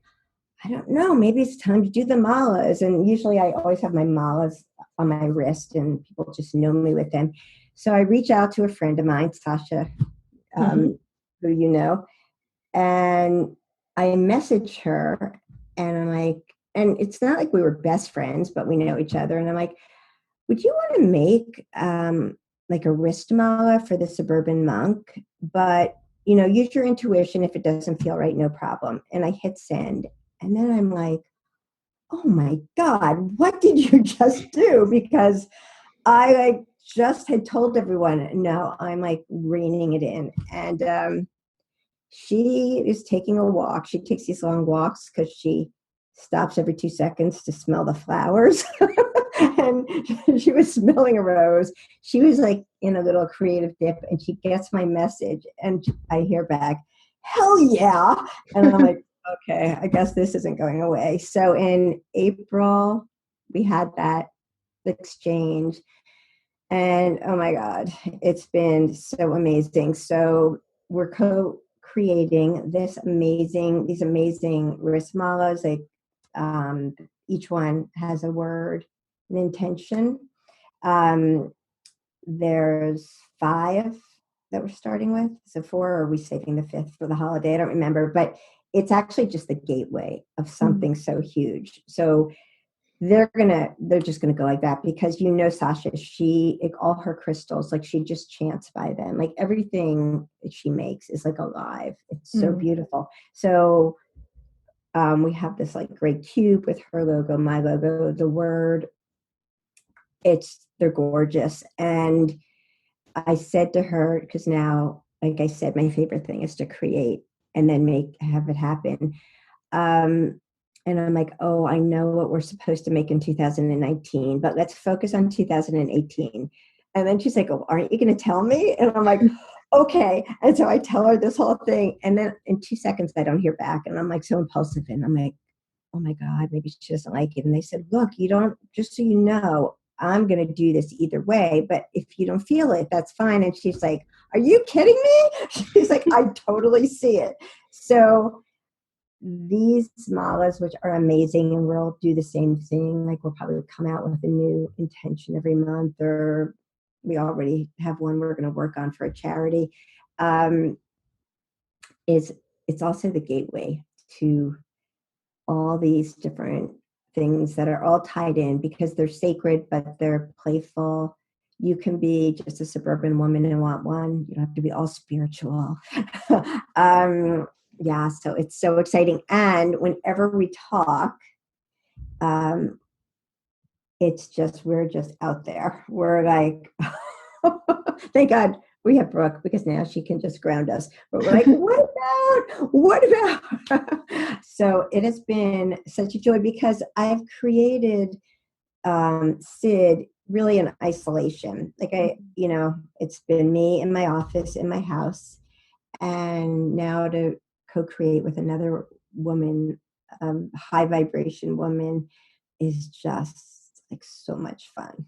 I don't know, maybe it's time to do the malas. And usually I always have my malas on my wrist, and people just know me with them. So I reach out to a friend of mine, Sasha, who you know, and I message her, and I'm like, and it's not like we were best friends, but we know each other. And I'm like, would you want to make like a wrist mala for the Suburban Monk? But, use your intuition. If it doesn't feel right, no problem. And I hit send. And then I'm like, oh my God, what did you just do? Because I just had told everyone, no, I'm like reining it in. And she is taking a walk. She takes these long walks because she stops every 2 seconds to smell the flowers. And she was smelling a rose. She was like in a little creative dip, and she gets my message, and I hear back, hell yeah. And I'm like, okay, I guess this isn't going away. So in April, we had that exchange, and oh my God, it's been so amazing. So we're co-creating these amazing wrist malas. Like, each one has a word, an intention. There's 5 that we're starting with. So 4, or are we saving the 5th for the holiday? I don't remember, but it's actually just the gateway of something so huge. So they're just gonna go like that, because Sasha, she, like, all her crystals, like, she just chants by them. Like, everything that she makes is like alive. It's so beautiful. So we have this like great cube with her logo, my logo, the word. They're gorgeous. And I said to her, because now, like I said, my favorite thing is to create and then have it happen. And I'm like, oh, I know what we're supposed to make in 2019, but let's focus on 2018. And then she's like, oh, aren't you going to tell me? And I'm like, okay. And so I tell her this whole thing. And then in 2 seconds, I don't hear back. And I'm like so impulsive. And I'm like, oh my God, maybe she doesn't like it. And they said, look, just so you know, I'm going to do this either way. But if you don't feel it, that's fine. And she's like, are you kidding me? She's like, I totally see it. So these malas, which are amazing, and we'll do the same thing. Like, we'll probably come out with a new intention every month, or we already have one we're going to work on for a charity. It's also the gateway to all these different things that are all tied in, because they're sacred, but they're playful. You can be just a suburban woman and want one. You don't have to be all spiritual. Yeah, so it's so exciting. And whenever we talk, we're just out there. We're like, thank God we have Brooke, because now she can just ground us. But we're like, what about? So it has been such a joy, because I've created Sid really in isolation. Like, it's been me in my office, in my house, and now to co-create with another woman, high vibration woman, is just like so much fun.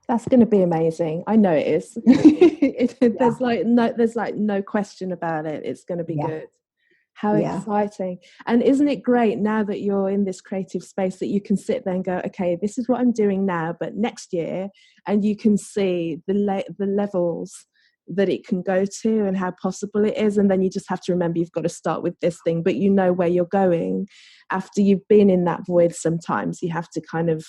That's going to be amazing. I know it is. There's no question about it. It's going to be good. How exciting. And isn't it great now that you're in this creative space that you can sit there and go, okay, this is what I'm doing now, but next year, and you can see the levels that it can go to and how possible it is. And then you just have to remember you've got to start with this thing, but you know where you're going. After you've been in that void, sometimes you have to kind of,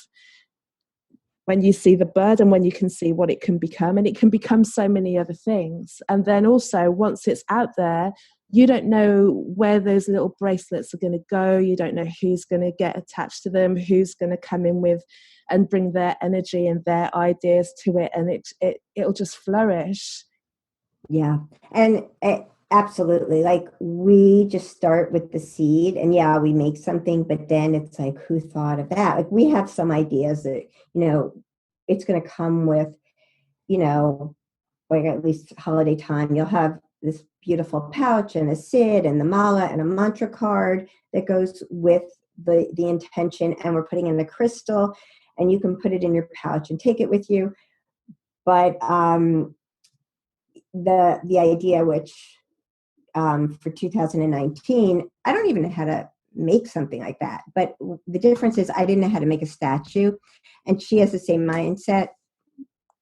when you see the bird and when you can see what it can become, and it can become so many other things. And then also once it's out there, you don't know where those little bracelets are going to go. You don't know who's going to get attached to them, who's going to come in with and bring their energy and their ideas to it, and it'll just flourish. Yeah. And absolutely. Like, we just start with the seed, and we make something, but then it's like, who thought of that? Like, we have some ideas that, it's going to come with, like at least holiday time, you'll have this beautiful pouch and a sid and the mala and a mantra card that goes with the intention, and we're putting in the crystal, and you can put it in your pouch and take it with you. But the idea, which for 2019, I don't even know how to make something like that. But the difference is I didn't know how to make a statue, and she has the same mindset.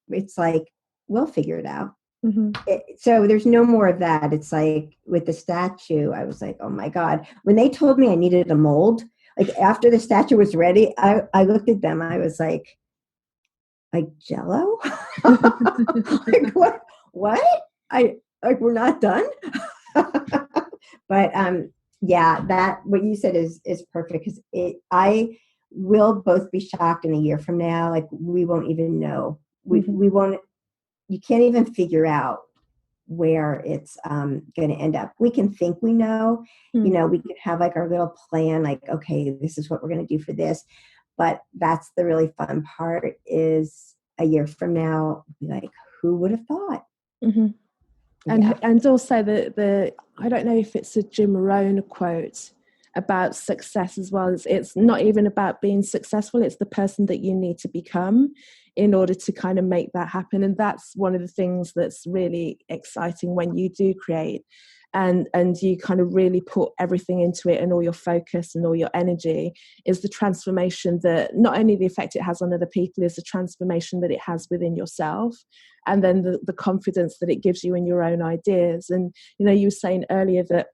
It's like, we'll figure it out. Mm-hmm. So there's no more of that. It's like with the statue, I was like, oh my God. When they told me I needed a mold, like after the statue was ready, I looked at them. I was like Jell-O? Like what? We're not done. But that what you said is perfect, because I will both be shocked in a year from now. Like, we won't even know. We won't. You can't even figure out where it's going to end up. We can think we know. We could have like our little plan, like, okay, this is what we're going to do for this. But that's the really fun part, is a year from now, be like, who would have thought? Mm-hmm. And also the I don't know if it's a Jim Rohn quote about success as well. It's not even about being successful, it's the person that you need to become in order to kind of make that happen. And that's one of the things that's really exciting when you do create, and you kind of really put everything into it, and all your focus and all your energy, is the transformation that not only the effect it has on other people, is the transformation that it has within yourself, and then the confidence that it gives you in your own ideas. And you were saying earlier that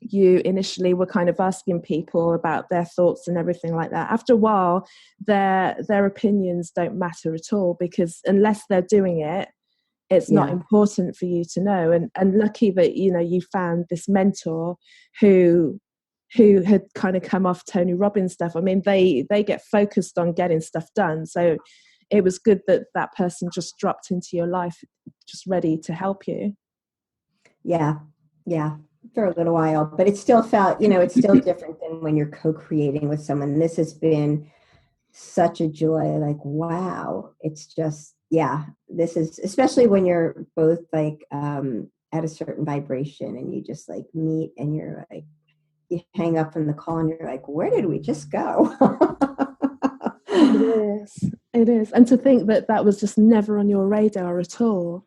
you initially were kind of asking people about their thoughts and everything like that. After a while, their opinions don't matter at all, because unless they're doing it, it's not important for you to know. And lucky that you found this mentor who had kind of come off Tony Robbins stuff. I mean, they get focused on getting stuff done, so it was good that person just dropped into your life, just ready to help you. Yeah for a little while, but it still felt, it's still different than when you're co-creating with someone. This has been such a joy. Like, wow, it's just, this is, especially when you're both like at a certain vibration, and you just like meet, and you're like, you hang up from the call, and you're like, where did we just go? It is. And to think that was just never on your radar at all.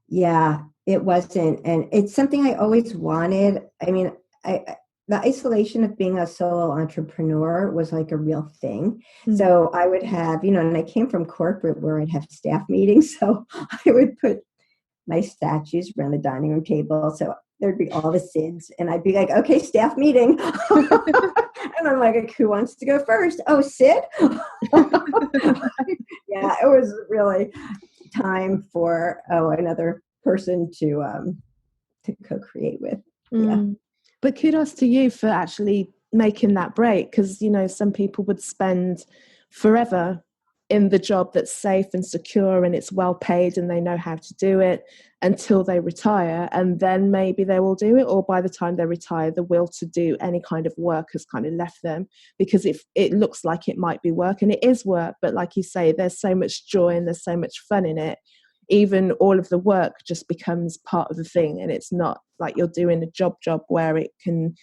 Yeah, it wasn't. And it's something I always wanted. I mean, the isolation of being a solo entrepreneur was like a real thing. Mm-hmm. So I would have, and I came from corporate where I'd have staff meetings. So I would put my statues around the dining room table. So there'd be all the SIDS, and I'd be like, okay, staff meeting. And I'm like, who wants to go first? Oh, Sid. Yeah, it was really time for another person to co-create with. But kudos to you for actually making that break, because some people would spend forever in the job that's safe and secure and it's well paid and they know how to do it until they retire, and then maybe they will do it, or by the time they retire, the will to do any kind of work has kind of left them, because it looks like it might be work, and it is work, but like you say, there's so much joy and there's so much fun in it. Even all of the work just becomes part of the thing, and it's not like you're doing a job where it can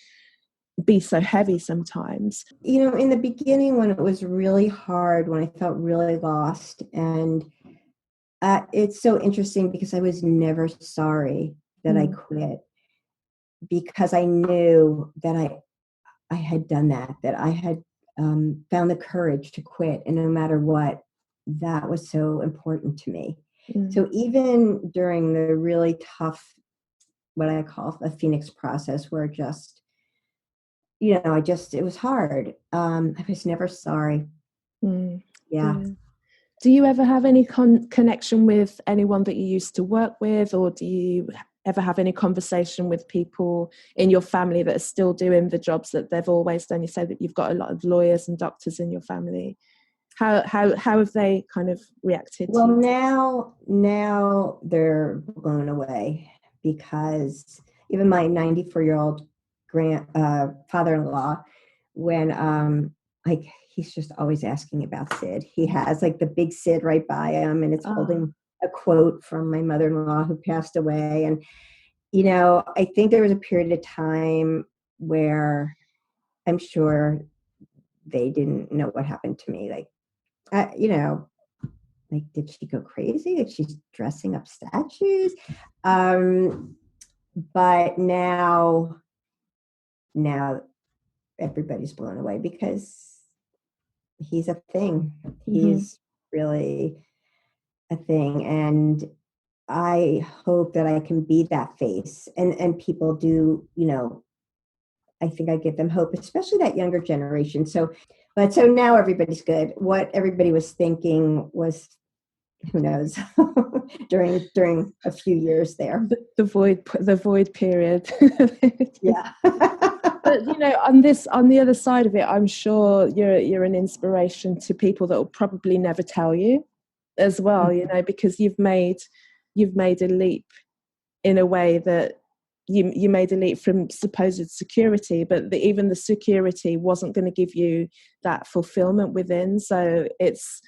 be so heavy sometimes. In the beginning, when it was really hard, when I felt really lost, and it's so interesting because I was never sorry that I quit. because I knew that I had done that I had found the courage to quit, and no matter what, that was so important to me. So even during the really tough, what I call a Phoenix process, where just, it was hard. I was never sorry. Yeah. Do you ever have any connection with anyone that you used to work with, or do you ever have any conversation with people in your family that are still doing the jobs that they've always done? You say that you've got a lot of lawyers and doctors in your family. How have they kind of reacted? Well, now they're blown away, because even my 94-year-old father-in-law, when he's just always asking about Sid. He has like the big Sid right by him, and it's holding a quote from my mother-in-law who passed away. And I think there was a period of time where I'm sure they didn't know what happened to me. Like, did she go crazy? Like, she's dressing up statues. But now everybody's blown away, because he's a thing. He's really a thing. And I hope that I can be that face. And people do, I think I give them hope, especially that younger generation. So now everybody's good. What everybody was thinking was, who knows, during a few years there. The void period. Yeah. But on the other side of it, I'm sure you're an inspiration to people that will probably never tell you as well, because you've made a leap in a way that you made a leap from supposed security, but even the security wasn't going to give you that fulfillment within. So it's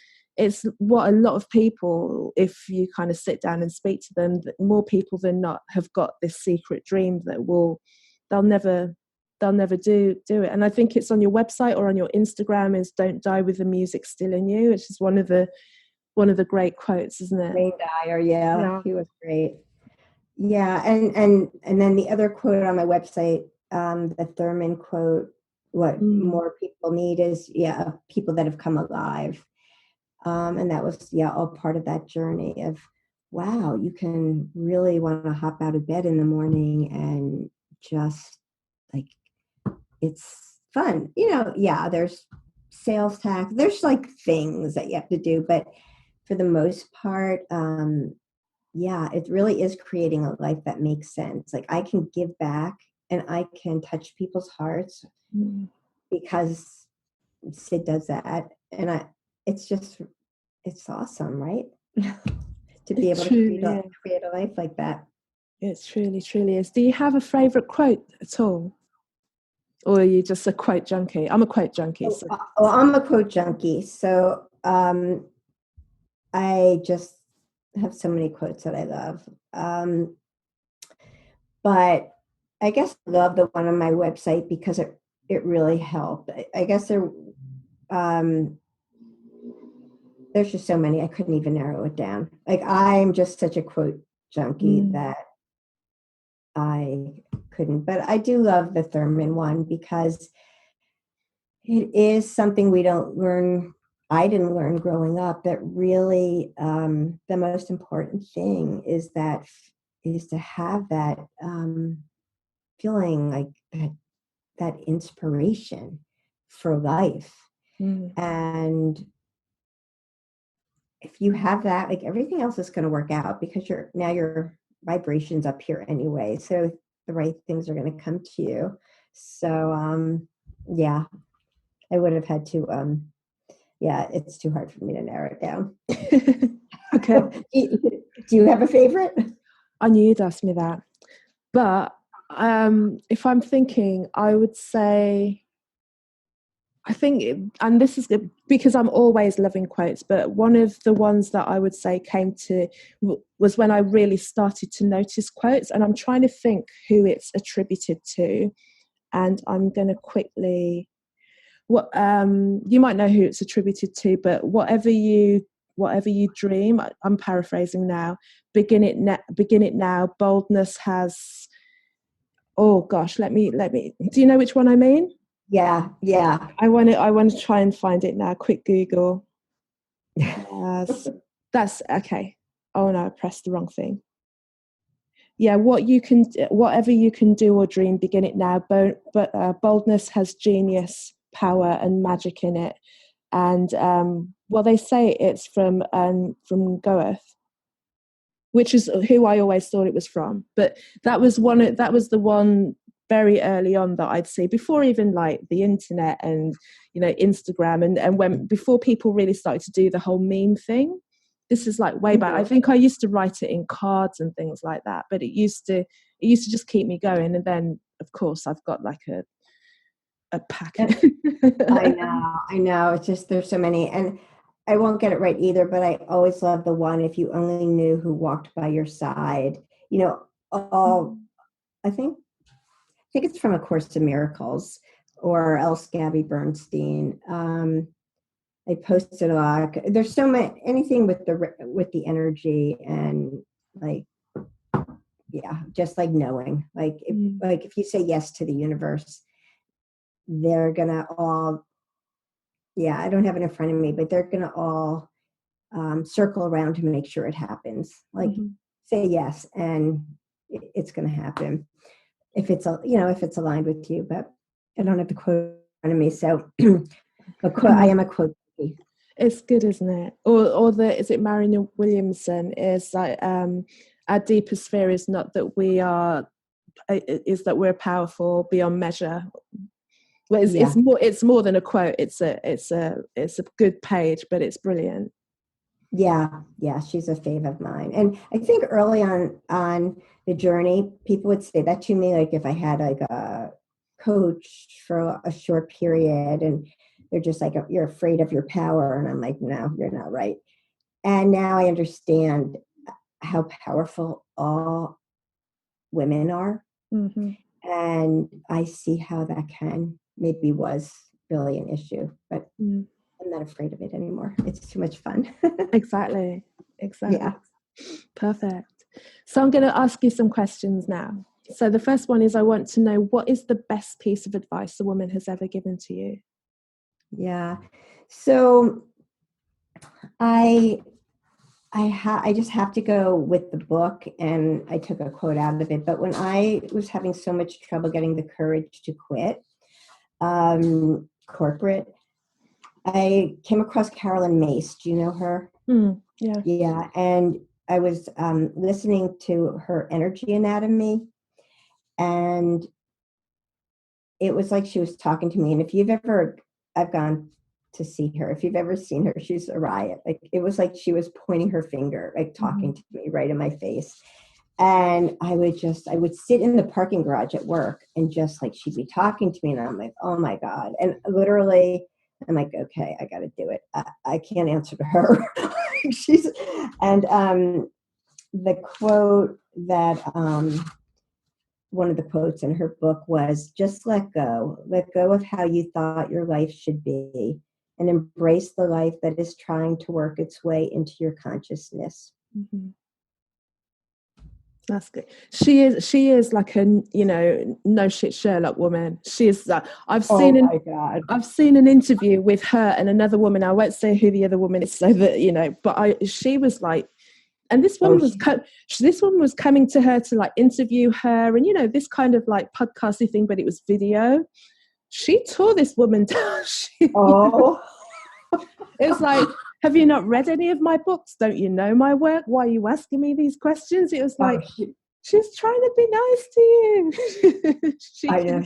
what a lot of people, if you kind of sit down and speak to them, more people than not have got this secret dream that they'll never do it. And I think it's on your website or on your Instagram is "Don't die with the music still in you," which is one of the great quotes, isn't it? Wayne Dyer, yeah, he was great. Yeah, and then the other quote on my website, the Thurman quote, what more people need is people that have come alive. And that was all part of that journey of, wow, you can really want to hop out of bed in the morning and just like, it's fun. There's sales tax, there's like things that you have to do, but for the most part, it really is creating a life that makes sense. Like, I can give back and I can touch people's hearts because Sid does that. And it's awesome, right? To be able to create a life like that. It truly is. Do you have a favorite quote at all? Or are you just a quote junkie? I'm a quote junkie. So. I'm a quote junkie. So I just have so many quotes that I love. But I guess I love the one on my website because it really helped. I guess there's just so many, I couldn't even narrow it down. Like, I'm just such a quote junkie that I couldn't. But I do love the Thurman one because it is something we don't learn. I didn't learn growing up, that really the most important thing is to have that feeling like that inspiration for life. And if you have that, like, everything else is going to work out, because your vibration's up here anyway. So the right things are going to come to you. So, I would have had to, it's too hard for me to narrow it down. Okay. Do you have a favorite? I knew you'd ask me that. But if I'm thinking, I would say, I think, and this is because I'm always loving quotes, but one of the ones that I would say was when I really started to notice quotes, and I'm trying to think who it's attributed to, and I'm going to quickly, you might know who it's attributed to, but whatever you dream, I'm paraphrasing now, begin it now, boldness has Oh gosh, let me. Do you know which one I mean? Yeah, yeah. I want to try and find it now. Quick Google. Yes, that's okay. Oh no, I pressed the wrong thing. Yeah, whatever you can do or dream, begin it now. But boldness has genius, power, and magic in it. And well, they say it's from Goethe, which is who I always thought it was from. But that was the one very early on that I'd see before even like the internet and Instagram and when before people really started to do the whole meme thing. This is like way back. I think I used to write it in cards and things like that, but it used to just keep me going. And then of course I've got like a packet. I know. It's just there's so many, and I won't get it right either. But I always love the one, if you only knew who walked by your side. All I think it's from A Course in Miracles, or else Gabby Bernstein. I posted a lot. There's so many, anything with the energy and like, yeah, just like knowing, like if you say yes to the universe, they're gonna all, yeah, I don't have it in front of me, but they're gonna all circle around to make sure it happens. Like say yes, and it's gonna happen if it's if it's aligned with you. But I don't have the quote in front of me, so I am a quote. It's good, isn't it? Or is it Marianne Williamson? Is like our deepest fear is not that is that we're powerful beyond measure. Well, it's more than a quote. It's a good page, but it's brilliant. Yeah, she's a fave of mine. And I think early on the journey, people would say that to me, like if I had like a coach for a short period, and they're just like, you're afraid of your power. And I'm like, no, you're not right. And now I understand how powerful all women are. Mm-hmm. And I see how that was really an issue, but I'm not afraid of it anymore. It's too much fun. Exactly. Yeah. Perfect. So I'm going to ask you some questions now. So the first one is, I want to know, what is the best piece of advice a woman has ever given to you? Yeah. So I just have to go with the book, and I took a quote out of it. But when I was having so much trouble getting the courage to quit corporate, I came across Carolyn Mace. Do you know her? Yeah. Yeah. And I was listening to her energy anatomy, and it was like she was talking to me. And I've gone to see her. If you've ever seen her, she's a riot. Like it was like she was pointing her finger, like talking to me right in my face. And I would sit in the parking garage at work, and just like she'd be talking to me, and I'm like, oh my God. And literally, I'm like, okay, I got to do it. I can't answer to her. The quote that one of the quotes in her book was, just let go of how you thought your life should be, and embrace the life that is trying to work its way into your consciousness. Mm-hmm. That's good. She is like a no shit Sherlock woman. She is. I've seen an interview with her and another woman. I won't say who the other woman is, so that But she was like, and this woman was coming to her to like interview her, and this kind of like podcasty thing, but it was video. She tore this woman down. It was like, have you not read any of my books? Don't you know my work? Why are you asking me these questions? It was like, she's trying to be nice to you. I know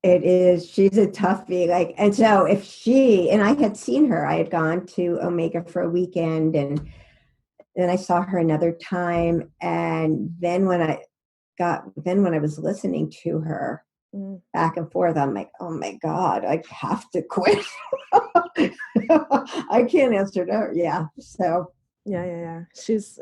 it is. She's a toughie. Like, and so and I had seen her, I had gone to Omega for a weekend, and then I saw her another time. And then when I was listening to her back and forth, I'm like, oh my God, I have to quit. I can't answer to her. Yeah. So yeah. She's,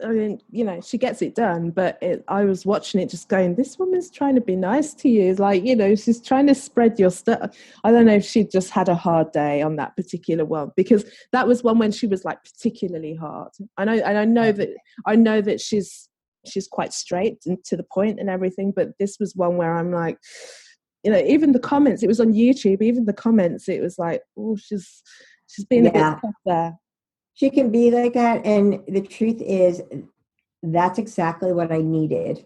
she gets it done, but I was watching it just going, this woman's trying to be nice to you. Like, she's trying to spread your stuff. I don't know if she just had a hard day on that particular one, because that was one when she was like particularly hard. I know that she's she's quite straight and to the point and everything. But this was one where I'm like, you know, even the comments, it was on YouTube, even the comments, it was like, oh, she's been a bit tough there. She can be like that. And the truth is, that's exactly what I needed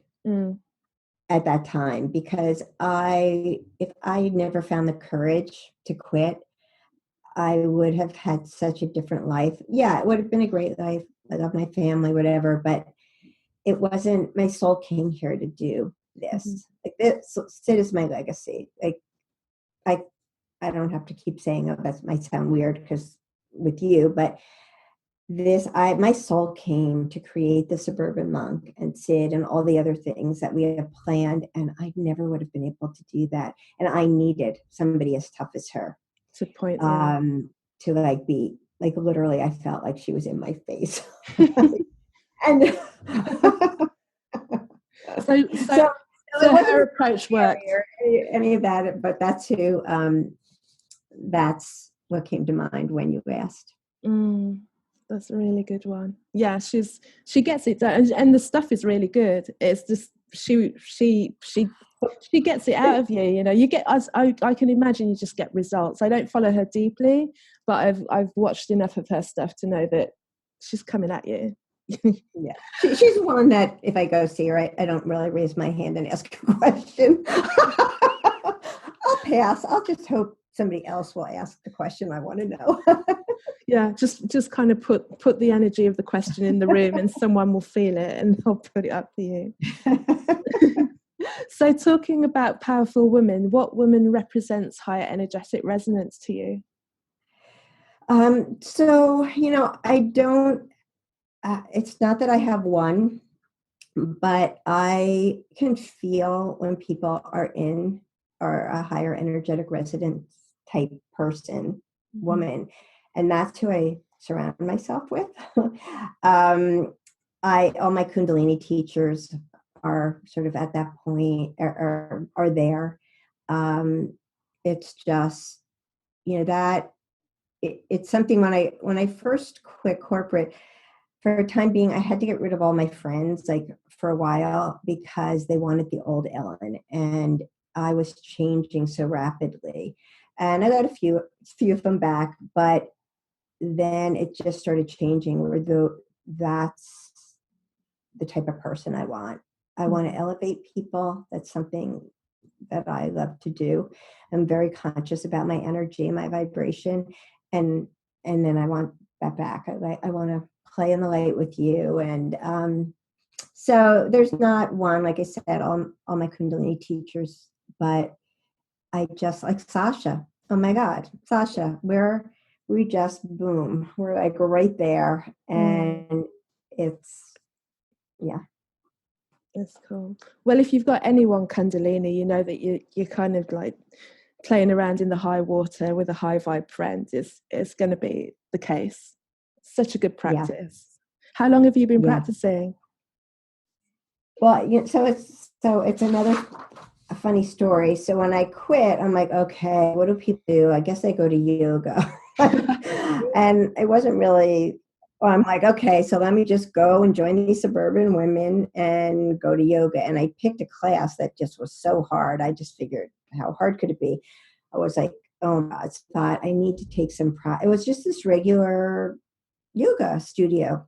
at that time, because if I never found the courage to quit, I would have had such a different life. Yeah, it would have been a great life. I love my family, whatever, but it wasn't, my soul came here to do this. Like this, Sid is my legacy. Like I don't have to keep saying, oh, that might sound weird because with you, but my soul came to create the Suburban Monk and Sid and all the other things that we have planned. And I never would have been able to do that. And I needed somebody as tough as her to point to like be like, literally, I felt like she was in my face. And so her approach worked. Any of that, but that's what came to mind when you asked. That's a really good one. Yeah, she gets it done, and the stuff is really good. It's just she gets it out of you. You know, you get. I can imagine you just get results. I don't follow her deeply, but I've watched enough of her stuff to know that she's coming at you. Yeah, she's one that if I go see her, I don't really raise my hand and ask a question. I'll pass. I'll just hope somebody else will ask the question I want to know. Yeah, just kind of put the energy of the question in the room and someone will feel it and they'll put it up for you. So talking about powerful women, what woman represents higher energetic resonance to you? So, you know, I don't, it's not that I have one, but I can feel when people are a higher energetic resonance type person, woman. And that's who I surround myself with. All my Kundalini teachers are sort of at that point, are there. It's just, you know, that it's something when I first quit corporate, for a time being, I had to get rid of all my friends, like for a while, because they wanted the old Ellen, and I was changing so rapidly. And I got a few of them back, but then it just started changing where that's the type of person I want. I want to elevate people. That's something that I love to do. I'm very conscious about my energy and my vibration. And then I want that back. I want to play in the light with you. And so there's not one, like I said, all my Kundalini teachers, but I just like Sasha. Oh my God, Sasha, we just boom. We're like right there. And it's, yeah. That's cool. Well, if you've got anyone Kundalini, you know that you're kind of like playing around in the high water with a high vibe friend. It's going to be the case. Such a good practice. Yeah. How long have you been practicing? Well, so it's another funny story. So when I quit, I'm like, okay, what do people do? I guess they go to yoga. And it wasn't really, I'm like, okay, so let me just go and join these suburban women and go to yoga. And I picked a class that just was so hard. I just figured, how hard could it be? I was like, oh my God, I thought I need to take some it was just this regular yoga studio.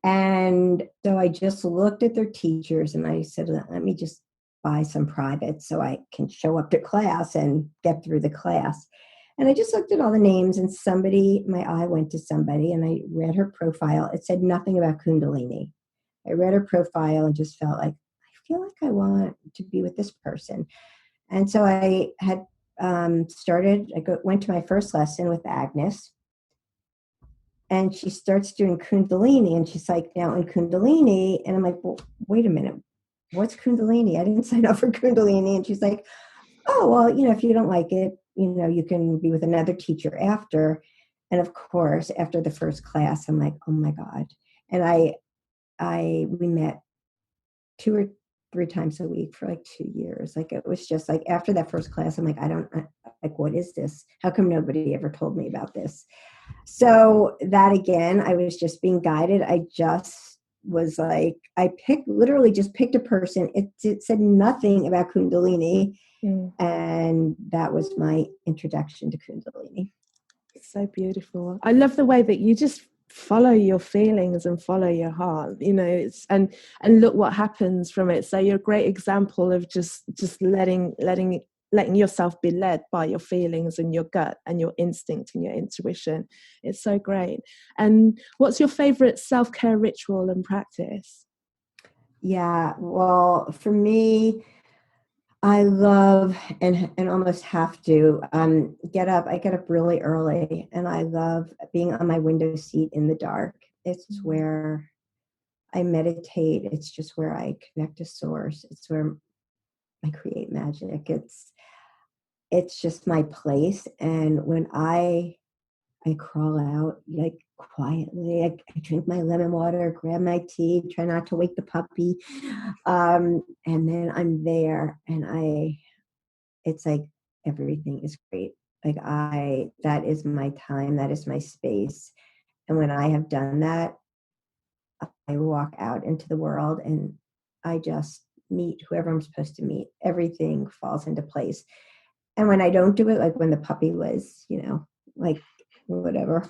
And so I just looked at their teachers and I said, let me just buy some private so I can show up to class and get through the class. And I just looked at all the names and my eye went to somebody and I read her profile. It said nothing about Kundalini. I read her profile and just felt like, I feel like I want to be with this person. And so I had went to my first lesson with Agnes. And she starts doing Kundalini, and she's like, now in Kundalini, and I'm like, well, wait a minute, what's Kundalini? I didn't sign up for Kundalini. And she's like, oh, well, if you don't like it, you can be with another teacher after. And of course, after the first class, I'm like, oh my God. And we met 2 or 3 times a week for like 2 years. Like, it was just like, after that first class, I'm like, what is this? How come nobody ever told me about this? So that again, I was just being guided. I just was like, I literally just picked a person. It said nothing about Kundalini. And that was my introduction to Kundalini. So beautiful. I love the way that you just follow your feelings and follow your heart, and look what happens from it. So you're a great example of just letting yourself be led by your feelings and your gut and your instinct and your intuition. It's so great. And what's your favorite self-care ritual and practice? Yeah, well, for me, I love and almost have to get up. I get up really early, and I love being on my window seat in the dark. It's where I meditate. It's just where I connect to source. It's where I create magic. It's just my place. And when I crawl out like quietly. I drink my lemon water, grab my tea, try not to wake the puppy. And then I'm there and it's like everything is great. Like that is my time, that is my space. And when I have done that, I walk out into the world and I just meet whoever I'm supposed to meet. Everything falls into place. And when I don't do it, like when the puppy was, like whatever,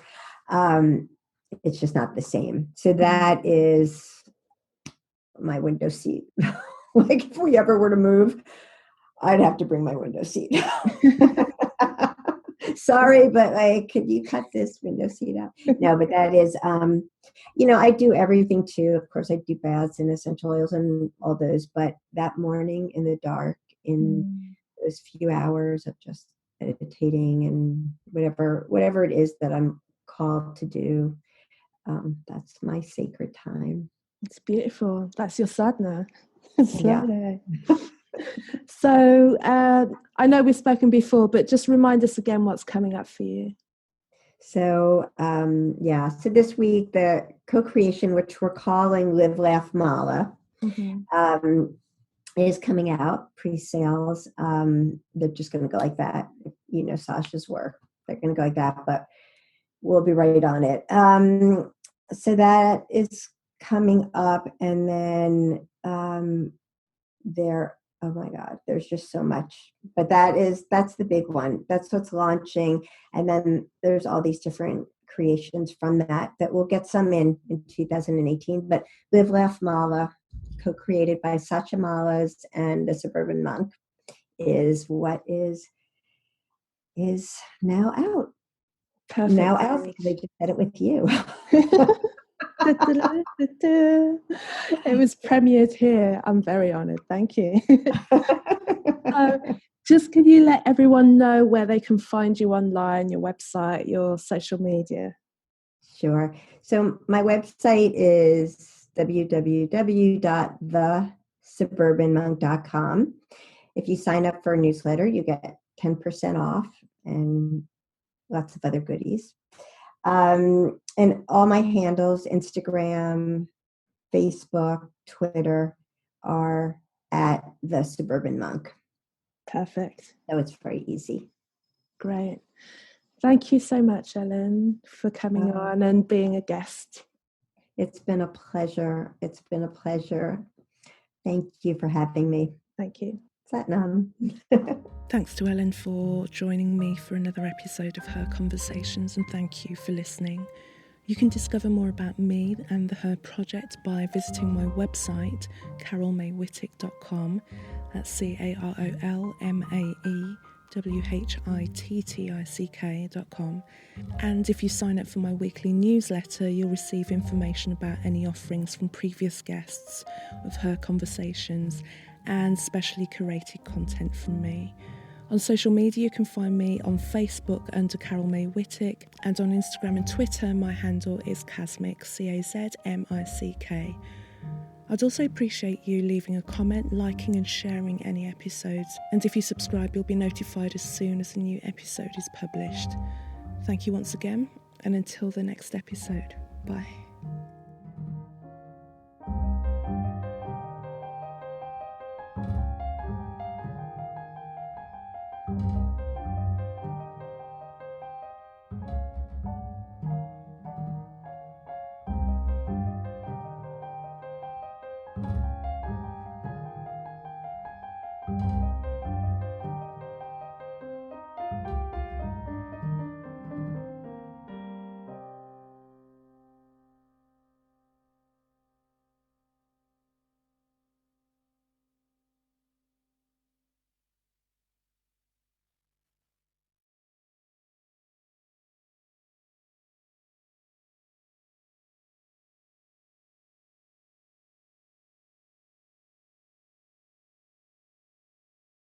it's just not the same. So that is my window seat. Like if we ever were to move, I'd have to bring my window seat. Sorry, but like, could you cut this window seat out? No, but that is, I do everything too. Of course, I do baths and essential oils and all those, but that morning in the dark, in those few hours of just meditating and whatever it is that I'm called to do, that's my sacred time. It's beautiful. That's your sadhana. It's lovely. So I know we've spoken before, but just remind us again what's coming up for you. So, so this week, the co-creation, which we're calling Live, Laugh, Mala, is coming out, pre-sales. They're just going to go like that. Sasha's work. They're going to go like that, but we'll be right on it. So that is coming up. And then oh my God, there's just so much. But that's the big one. That's what's launching. And then there's all these different creations from that we'll get some in 2018. But Live, Laugh, Mala, co-created by Sacha Malas and the Suburban Monk, is what is now out. Perfect. Now out because I just said it with you. It was premiered here. I'm very honored. Thank you. Just can you let everyone know where they can find you online, your website, your social media? Sure. So my website is www.thesuburbanmonk.com. If you sign up for a newsletter, you get 10% off and lots of other goodies. And all my handles, Instagram, Facebook, Twitter, are at The Suburban Monk. Perfect. So it's very easy. Great. Thank you so much, Ellen, for coming on and being a guest. It's been a pleasure. It's been a pleasure. Thank you for having me. Thank you. Satnam. Thanks to Ellen for joining me for another episode of Her Conversations, and thank you for listening. You can discover more about me and her project by visiting my website, carolmaywhittick.com. That's carolmaewhittick.com. And if you sign up for my weekly newsletter, you'll receive information about any offerings from previous guests of Her Conversations and specially curated content from me. On social media, you can find me on Facebook under Carol May Whittick, and on Instagram and Twitter, my handle is Kazmick, Kazmick. I'd also appreciate you leaving a comment, liking and sharing any episodes, and if you subscribe, you'll be notified as soon as a new episode is published. Thank you once again, and until the next episode, bye.